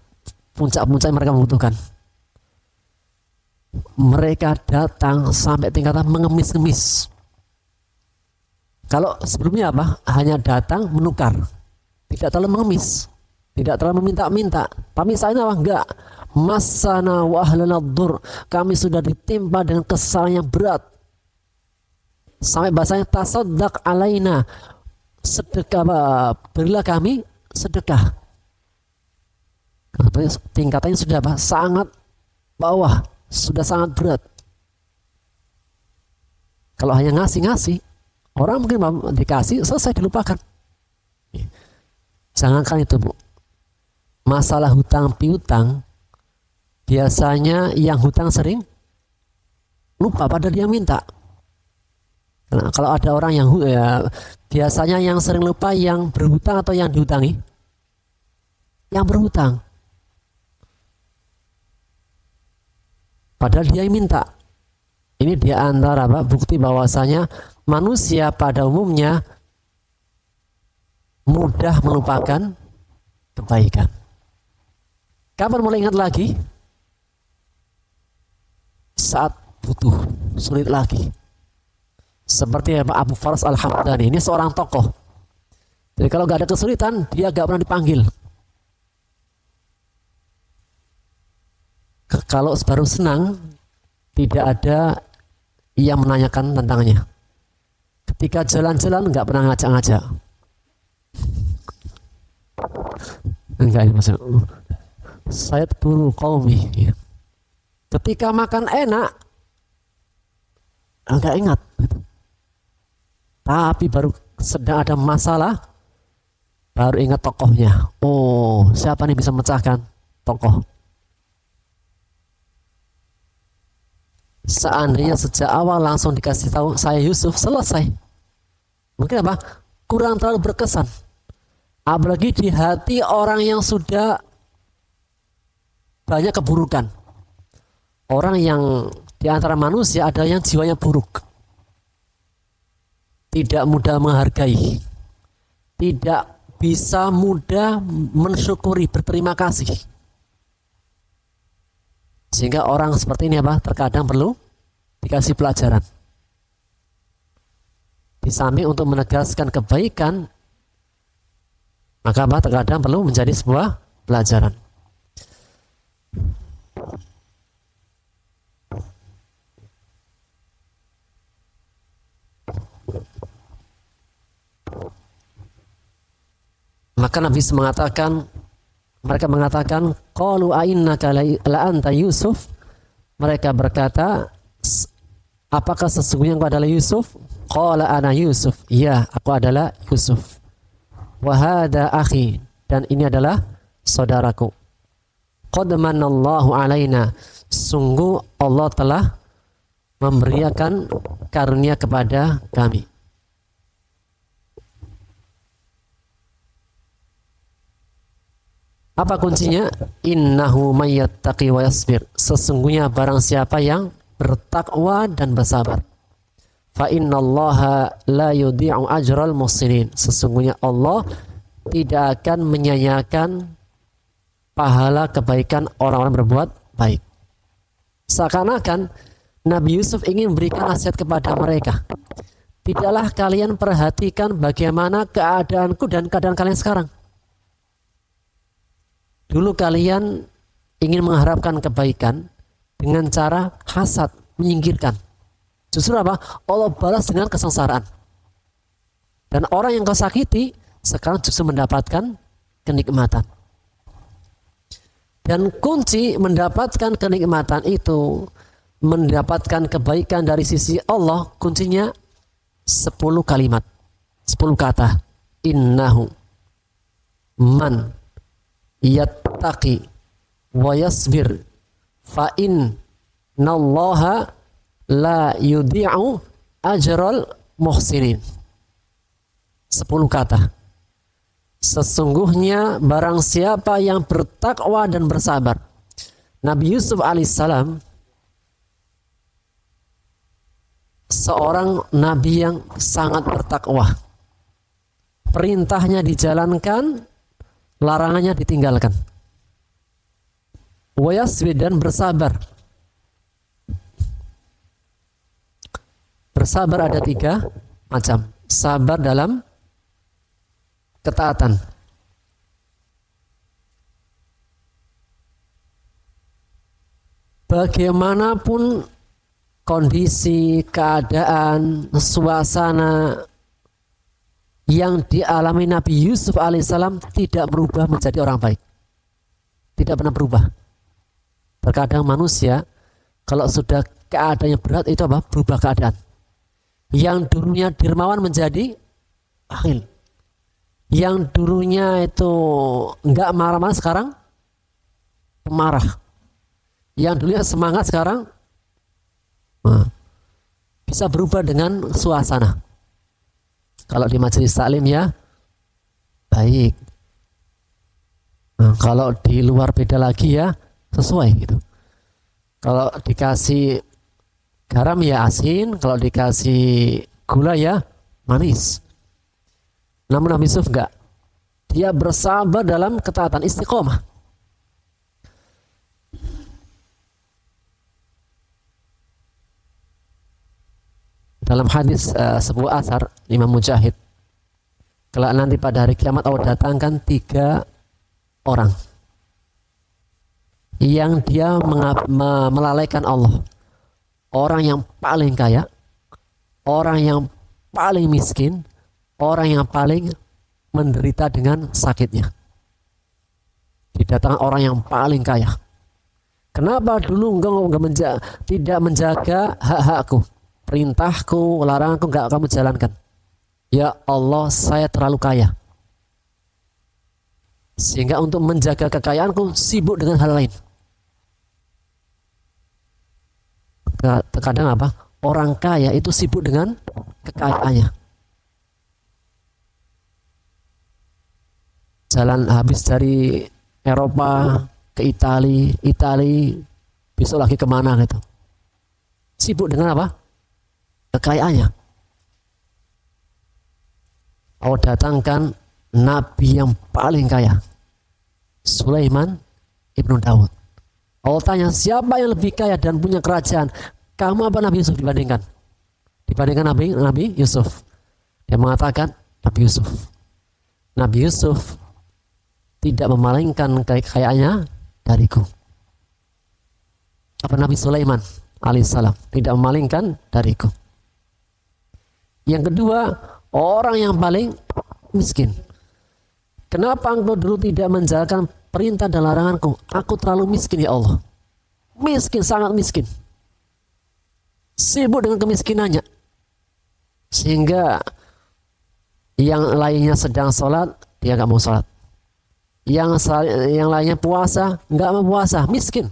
Puncak-puncak yang mereka membutuhkan. Mereka datang sampai tingkatan mengemis-ngemis. Kalau sebelumnya apa? Hanya datang menukar. Tidak terlalu mengemis. Tidak terlalu meminta-minta. Tapi saat ini apa? Enggak. Masana wa ahlana dzur. Kami sudah ditimpa dengan kesalahan yang berat. Sampai bahasanya tasaddaq alaina, sedekah, berilah kami sedekah. Tingkatannya sudah apa? Sangat bawah, sudah sangat berat. Kalau hanya ngasih, orang mungkin dikasih, selesai, dilupakan. Jangankan itu bu, masalah hutang piutang, biasanya yang hutang sering lupa pada dia minta. Nah, kalau ada orang yang biasanya yang sering lupa yang berhutang atau yang dihutangi? Yang berhutang. Padahal dia yang minta. Ini dia antara bukti bahwasanya manusia pada umumnya mudah melupakan kebaikan. Kapan mulai ingat lagi? Saat butuh, sulit lagi. Seperti Abu Faras Al-Hamdani, ini seorang tokoh. Jadi kalau nggak ada kesulitan, dia nggak pernah dipanggil. Kalau baru senang, tidak ada yang menanyakan tentangnya. Ketika jalan-jalan nggak pernah ngajak-ngajak. Enggak, ini maksudnya saya guru qaumi. Ketika makan enak, nggak ingat. Tapi baru sedang ada masalah, baru ingat tokohnya. Oh, siapa nih bisa memecahkan tokoh? Seandainya sejak awal langsung dikasih tahu saya Yusuf, selesai. Mungkin apa? Kurang terlalu berkesan. Apalagi di hati orang yang sudah banyak keburukan. Orang yang di antara manusia ada yang jiwanya buruk. tidak mudah menghargai, tidak bisa mudah mensyukuri, berterima kasih. Sehingga orang seperti ini apa? Terkadang perlu dikasih pelajaran. Di samping untuk menegaskan kebaikan, maka apa? Terkadang perlu menjadi sebuah pelajaran. Maka Nabi mengatakan, mereka mengatakan, qalu ainnaka la anta Yusuf. Mereka berkata, apakah sesungguhnya engkau adalah Yusuf? Qala ana Yusuf. Ya, aku adalah Yusuf. Wa hadha akhi, dan ini adalah saudaraku. Qad manallahu alaina, sungguh Allah telah memberikan karunia kepada kami. Apa kuncinya? Innahu mayyattaqi wa yasbir. Sesungguhnya barang siapa yang bertakwa dan bersabar. Fa innallaha la yudhi'u ajral muhsinin. Sesungguhnya Allah tidak akan menyanyiakan pahala kebaikan orang-orang berbuat baik. Seakan-akan Nabi Yusuf ingin memberikan nasihat kepada mereka. Tidaklah kalian perhatikan bagaimana keadaanku dan keadaan kalian sekarang. Dulu kalian ingin mengharapkan kebaikan dengan cara hasad, menyingkirkan. Justru apa? Allah balas dengan kesengsaraan. Dan orang yang kau sakiti sekarang justru mendapatkan kenikmatan. Dan kunci mendapatkan kenikmatan itu, mendapatkan kebaikan dari sisi Allah, kuncinya 10 kalimat, 10 kata. Innahu man yattaqi wa yasbir fa innallaha la yudhi'u ajral muhsinin. 10 kata. Sesungguhnya barang siapa yang bertakwa dan bersabar. Nabi Yusuf alaihissalam seorang nabi yang sangat bertakwa. Perintahnya dijalankan, larangannya ditinggalkan. Wa yasbir, dan bersabar. Bersabar ada 3 macam. Sabar dalam ketaatan. Bagaimanapun kondisi, keadaan, suasana yang dialami Nabi Yusuf alaihissalam tidak berubah menjadi orang baik. Tidak pernah berubah. Terkadang manusia kalau sudah keadaan yang berat itu apa? Berubah keadaan. Yang dulunya dermawan menjadi bakhil. Yang dulunya itu enggak marah-marah sekarang pemarah. Yang dulunya semangat sekarang bisa berubah dengan suasana. Kalau di majelis taklim ya baik. Kalau di luar beda lagi ya sesuai gitu. Kalau dikasih garam ya asin, kalau dikasih gula ya manis. Namun Nabi Yusuf enggak. Dia bersabar dalam ketaatan, istiqomah. Dalam hadis sebuah asar Imam Mujahid, kelak nanti pada hari kiamat Allah datangkan 3 orang yang dia melalaikan Allah. Orang yang paling kaya, orang yang paling miskin, orang yang paling menderita dengan sakitnya. Didatangkan orang yang paling kaya. Kenapa dulu engkau tidak menjaga hak-hakku? Perintahku, laranganku enggak kamu jalankan. Ya Allah, saya terlalu kaya. Sehingga untuk menjaga kekayaanku sibuk dengan hal lain. Terkadang apa? Orang kaya itu sibuk dengan kekayaannya. Jalan habis dari Eropa ke Itali, besok lagi kemana gitu. Sibuk dengan apa? Kekayaannya. Allah datangkan nabi yang paling kaya, Sulaiman ibnu Daud. Allah tanya, siapa yang lebih kaya dan punya kerajaan? Kamu apa Nabi Yusuf dibandingkan? Dibandingkan Nabi Yusuf. Dia mengatakan Nabi Yusuf. Nabi Yusuf tidak memalingkan kekayaannya dariku. Apa Nabi Sulaiman alaihissalam tidak memalingkan dariku. Yang kedua, orang yang paling miskin. Kenapa engkau dulu tidak menjalankan perintah dan laranganku? Aku terlalu miskin ya Allah. Miskin, sangat miskin. Sibuk dengan kemiskinannya. Sehingga yang lainnya sedang sholat, dia nggak mau sholat. Yang lainnya puasa, nggak mau puasa, miskin.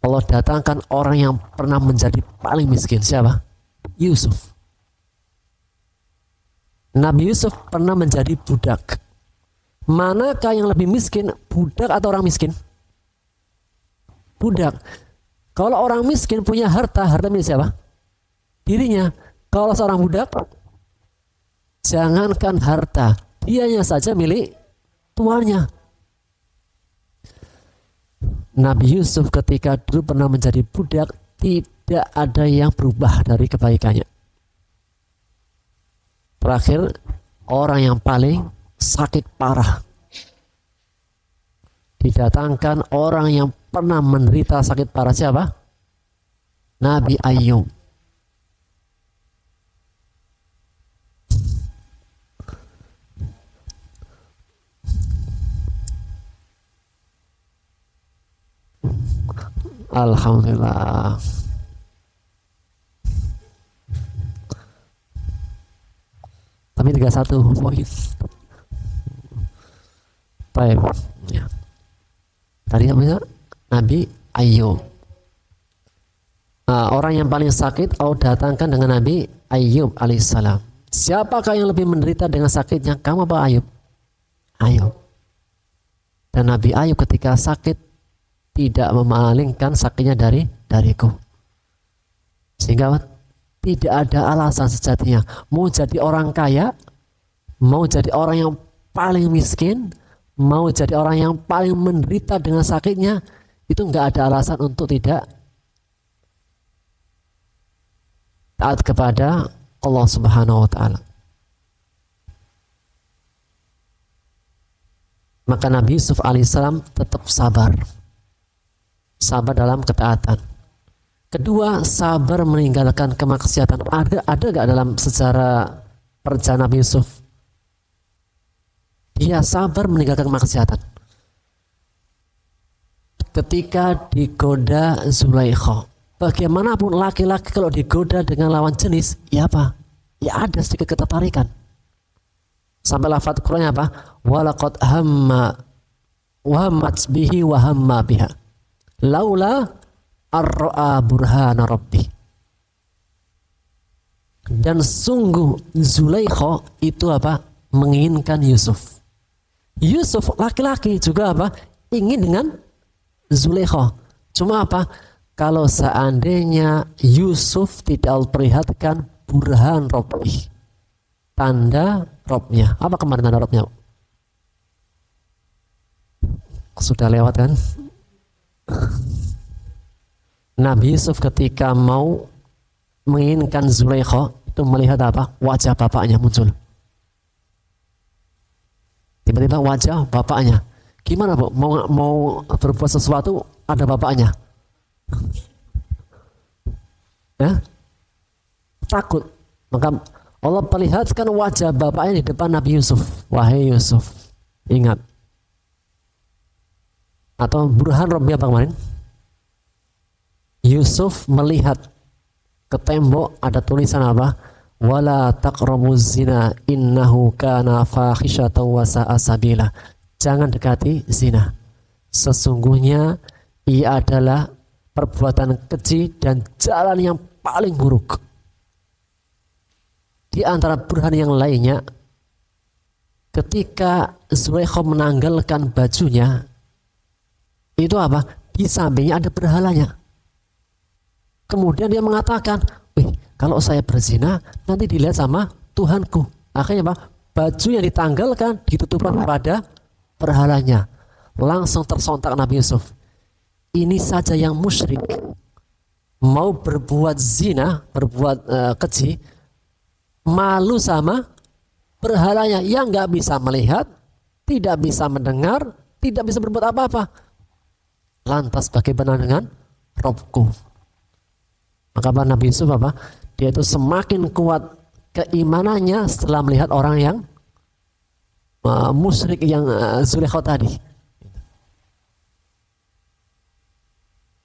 Allah datangkan orang yang pernah menjadi paling miskin. Siapa? Yusuf. Nabi Yusuf pernah menjadi budak. Manakah yang lebih miskin, budak atau orang miskin? Budak. Kalau orang miskin punya harta milik siapa? Dirinya. Kalau seorang budak, jangankan harta, dianya saja milik tuannya. Nabi Yusuf ketika dulu pernah menjadi budak, tidak ada yang berubah dari kebaikannya. Terakhir, orang yang paling sakit parah. Didatangkan orang yang pernah menderita sakit parah, siapa? Nabi Ayub. Alhamdulillah. Tapi 31 poin. Baik. Ya. Tadi apa? Nabi Ayub. Nah, orang yang paling sakit Allah datangkan dengan Nabi Ayub alaihissalam. Siapakah yang lebih menderita dengan sakitnya? Kamu apa Ayub? Ayub. Dan Nabi Ayub ketika sakit tidak memalingkan sakitnya dariku. Sehingga tidak ada alasan sejatinya. Mau jadi orang kaya, mau jadi orang yang paling miskin, mau jadi orang yang paling menderita dengan sakitnya, itu nggak ada alasan untuk tidak taat kepada Allah Subhanahu wa Ta'ala. Maka Nabi Yusuf alaihissalam tetap sabar. Sabar dalam ketaatan. Kedua, sabar meninggalkan kemaksiatan. Ada gak dalam sejarah perjalanan Nabi Yusuf? Dia sabar meninggalkan kemaksiatan. Ketika digoda Zulaikha, bagaimanapun laki-laki kalau digoda dengan lawan jenis, ya apa? Ya ada sedikit ketertarikan. Sampai lafaz Qur'annya apa? Walaqad hamma wa hammat bihi wa hamma biha laula ar-ra'a burhana rabbi. Dan sungguh Zulaikha itu apa? Menginginkan Yusuf. Yusuf laki-laki juga apa? Ingin dengan Zulaikha. Cuma apa? Kalau seandainya Yusuf tidak perlihatkan burhan rabbi, tanda Robnya. Apa kemarin tanda Robnya? Sudah lewat kan? Nabi Yusuf ketika mau menginginkan Zulaikha itu melihat apa? Wajah bapaknya muncul. Tiba-tiba wajah bapaknya. Gimana Bu? Mau berbuat sesuatu ada bapaknya. Ya? Takut. Maka Allah perlihatkan wajah bapaknya di depan Nabi Yusuf. Wahai Yusuf, ingat. Atau burhan Rabbi apa kemarin? Yusuf melihat ke tembok ada tulisan apa? Wala taqrabuz zina innahu kana fahisyatan wa sa'a sabila. Jangan dekati zina. Sesungguhnya ia adalah perbuatan keji dan jalan yang paling buruk. Di antara burhan yang lainnya, ketika Zulaikha menanggalkan bajunya, itu apa? Di sampingnya ada berhalanya. Kemudian dia mengatakan, wih, kalau saya berzina nanti dilihat sama Tuhanku. Akhirnya apa? Baju yang ditanggalkan ditutupkan pada berhalanya. Langsung tersontak Nabi Yusuf. Ini saja yang musyrik mau berbuat zina, berbuat keji, malu sama berhalanya yang nggak bisa melihat, tidak bisa mendengar, tidak bisa berbuat apa-apa. Lantas bagaimana dengan Robku? Maka Nabi Yusuf apa? Dia itu semakin kuat keimanannya setelah melihat orang yang musyrik yang Zulaikha tadi.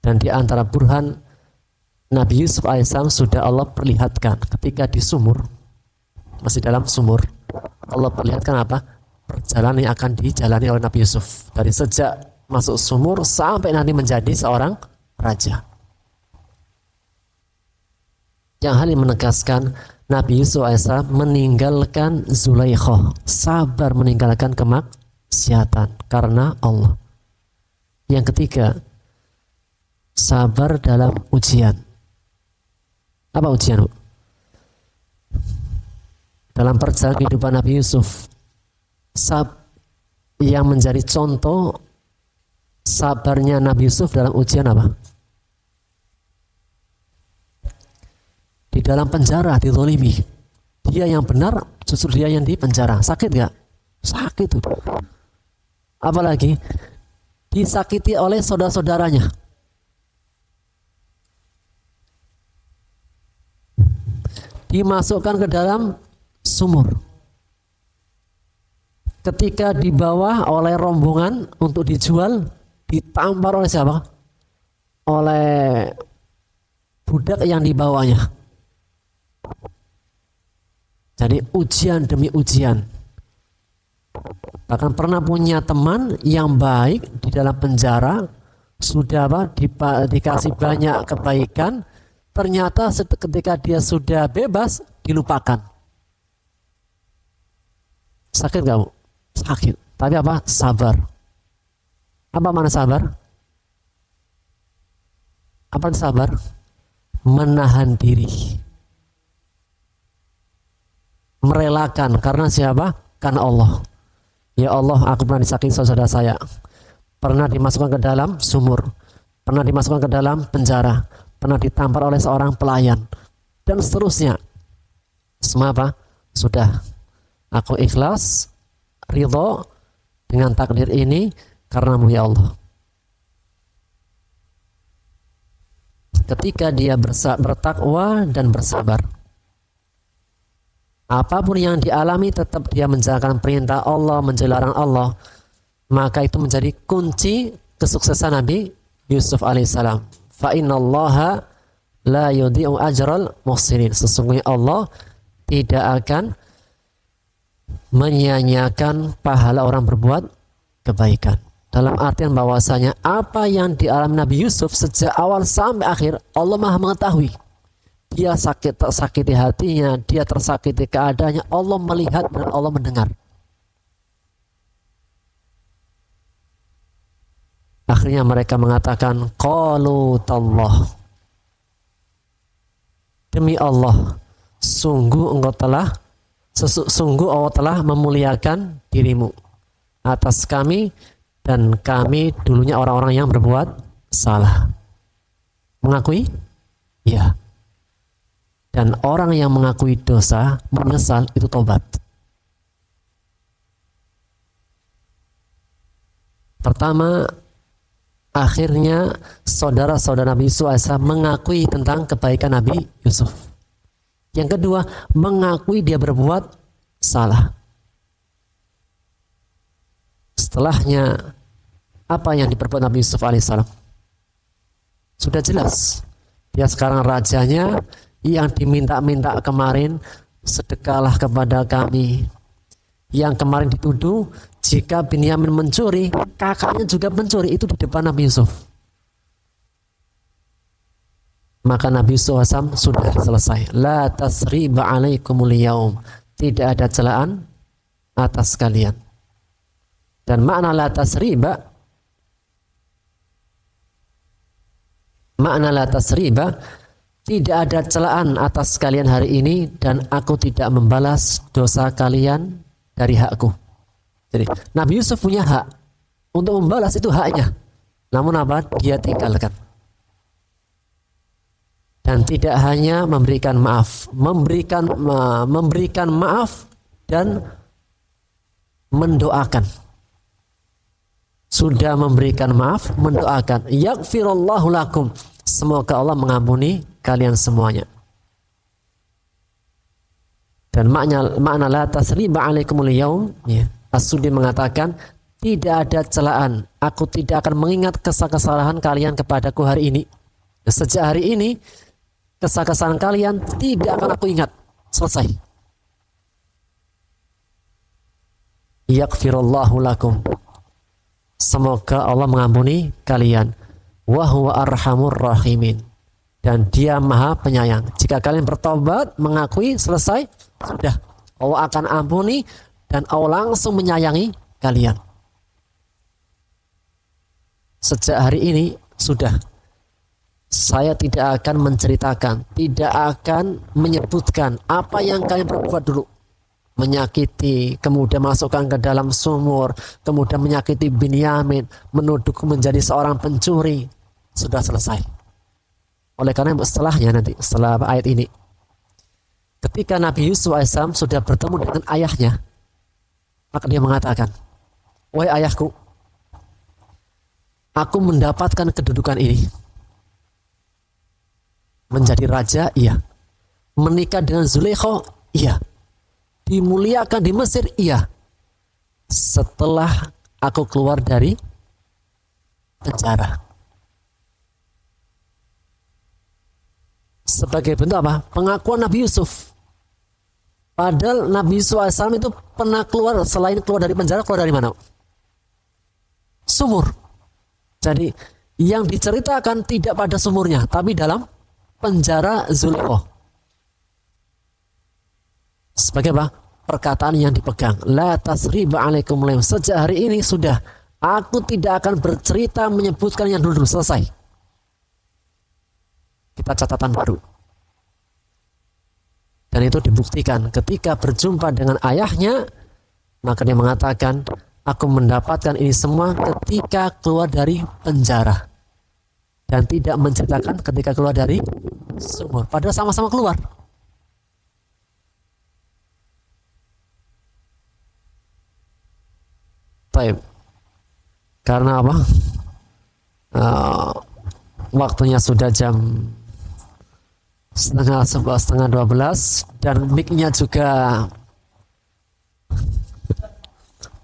Dan di antara burhan Nabi Yusuf alaihissalam sudah Allah perlihatkan ketika di sumur, masih dalam sumur, Allah perlihatkan apa? Perjalanan yang akan dijalani oleh Nabi Yusuf dari sejak masuk sumur sampai nanti menjadi seorang raja. Yang hal ini menegaskan Nabi Yusuf alaihissalam meninggalkan Zulaikha, sabar meninggalkan kemaksiatan karena Allah. Yang ketiga, sabar dalam ujian. Apa ujian? Dalam perjalanan kehidupan Nabi Yusuf, yang menjadi contoh sabarnya Nabi Yusuf dalam ujian apa? Di dalam penjara, dizalimi. Dia yang benar, justru dia yang di penjara. Sakit gak? Sakit tuh. Apalagi disakiti oleh saudara-saudaranya. Dimasukkan ke dalam sumur. Ketika dibawa oleh rombongan untuk dijual, ditampar oleh siapa? Oleh budak yang dibawanya. Jadi ujian demi ujian. Bahkan pernah punya teman yang baik di dalam penjara, sudah dikasih banyak kebaikan, ternyata ketika dia sudah bebas dilupakan. Sakit gak, Bu? Sakit. Tapi apa? Sabar. Apa mana sabar? Apa sabar? Menahan diri. Merelakan karena siapa? Karena Allah. Ya Allah, aku pernah disakiti saudara saya, pernah dimasukkan ke dalam sumur, pernah dimasukkan ke dalam penjara, pernah ditampar oleh seorang pelayan, dan seterusnya. Semua apa? Sudah. Aku ikhlas, ridho dengan takdir ini karenamu ya Allah. Ketika dia bertakwa dan bersabar, apapun yang dialami tetap dia menjalankan perintah Allah, menjelarang Allah, maka itu menjadi kunci kesuksesan Nabi Yusuf alaihissalam. Fa innallaha la yudhi'u ajral muhsinin. Sesungguhnya Allah tidak akan menyia-nyiakan pahala orang berbuat kebaikan. Dalam artian bahwasanya apa yang dialami Nabi Yusuf sejak awal sampai akhir, Allah Maha mengetahui. Dia tersakiti hatinya, dia tersakiti keadaannya, Allah melihat dan Allah mendengar. Akhirnya mereka mengatakan, qalu tallah, demi Allah, sungguh Allah telah memuliakan dirimu atas kami, dan kami dulunya orang-orang yang berbuat salah. Mengakui? Ya. Dan orang yang mengakui dosa, menyesal, itu tobat. Pertama, akhirnya saudara-saudara Nabi Yusuf mengakui tentang kebaikan Nabi Yusuf. Yang kedua, mengakui dia berbuat salah. Setelahnya, apa yang diperbuat Nabi Yusuf alaihissalam? Sudah jelas. Dia sekarang rajanya, yang diminta-minta kemarin, sedekahlah kepada kami. Yang kemarin dituduh, jika Binyamin mencuri, kakaknya juga mencuri, itu di depan Nabi Yusuf. Maka Nabi Yusuf sudah selesai. La tasriba alaikumul yaum. Tidak ada celaan atas kalian. Dan makna la tasriba, tidak ada celaan atas kalian hari ini dan aku tidak membalas dosa kalian dari hakku. Jadi Nabi Yusuf punya hak untuk membalas, itu haknya. Namun apa? Dia tinggalkan. Dan tidak hanya memberikan maaf, memberikan maaf dan mendoakan. Sudah memberikan maaf, mendoakan. Yaghfirullahu lakum. Semoga Allah mengampuni kalian semuanya. Dan makna la tasriba alaikumul yaum, ya. As-Sudi mengatakan tidak ada celaan. Aku tidak akan mengingat kesalahan kalian kepadaku hari ini. Sejak hari ini kesalahan kalian tidak akan aku ingat. Selesai. Yaghfirullahu lakum. Semoga Allah mengampuni kalian. Wa huwa arhamur rahimin. Dan dia maha penyayang. Jika kalian bertobat, mengakui, selesai, sudah. Allah akan ampuni dan Allah langsung menyayangi kalian. Sejak hari ini sudah. Saya tidak akan menceritakan, tidak akan menyebutkan apa yang kalian perbuat dulu. Menyakiti, kemudian masukkan ke dalam sumur, kemudian menyakiti Binyamin, menuduhku menjadi seorang pencuri. Sudah selesai. Oleh karena setelahnya nanti, setelah ayat ini, ketika Nabi Yusuf AS sudah bertemu dengan ayahnya, maka dia mengatakan, wahai ayahku, aku mendapatkan kedudukan ini. Menjadi raja, iya. Menikah dengan Zulaikha, iya. Dimuliakan di Mesir, iya. Setelah aku keluar dari penjara. Sebagai bentuk apa? Pengakuan Nabi Yusuf. Padahal Nabi Yusuf AS itu pernah keluar, selain keluar dari penjara, keluar dari mana? Sumur. Jadi yang diceritakan tidak pada sumurnya, tapi dalam penjara Zulaikha. Sebagai apa? Perkataan yang dipegang. La tasriba alaikum laim. Sejak hari ini sudah. Aku tidak akan bercerita menyebutkan yang dulu. Selesai. Kita catatan baru. Dan itu dibuktikan ketika berjumpa dengan ayahnya, maka dia mengatakan, aku mendapatkan ini semua ketika keluar dari penjara. Dan tidak menceritakan ketika keluar dari sumur. Padahal sama-sama keluar. Baik. Karena apa? Waktunya sudah jam setengah 11, dan mic-nya juga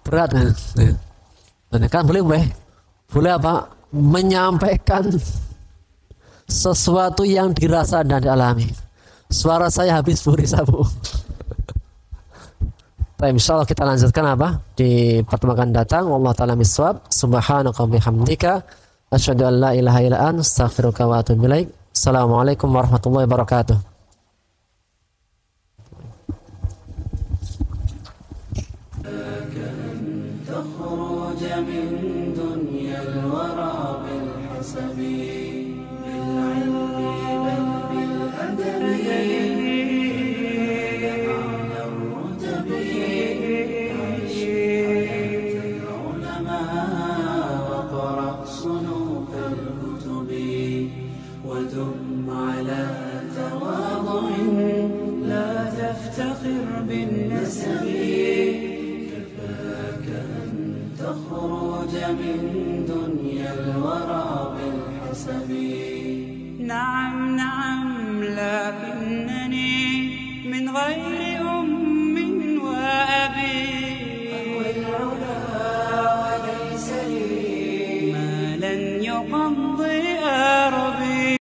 berat. Dan kan boleh apa? Menyampaikan sesuatu yang dirasa dan dialami. Suara saya habis buri sabu. Insyaallah kita lanjutkan apa di pertemuan akan datang. Wallahu ta'ala miswab. Subhanaka bihamdika asyhadu an la ilaha illa anta astaghfiruka wa atubu ilaik. Assalamualaikum warahmatullahi wabarakatuh. نعم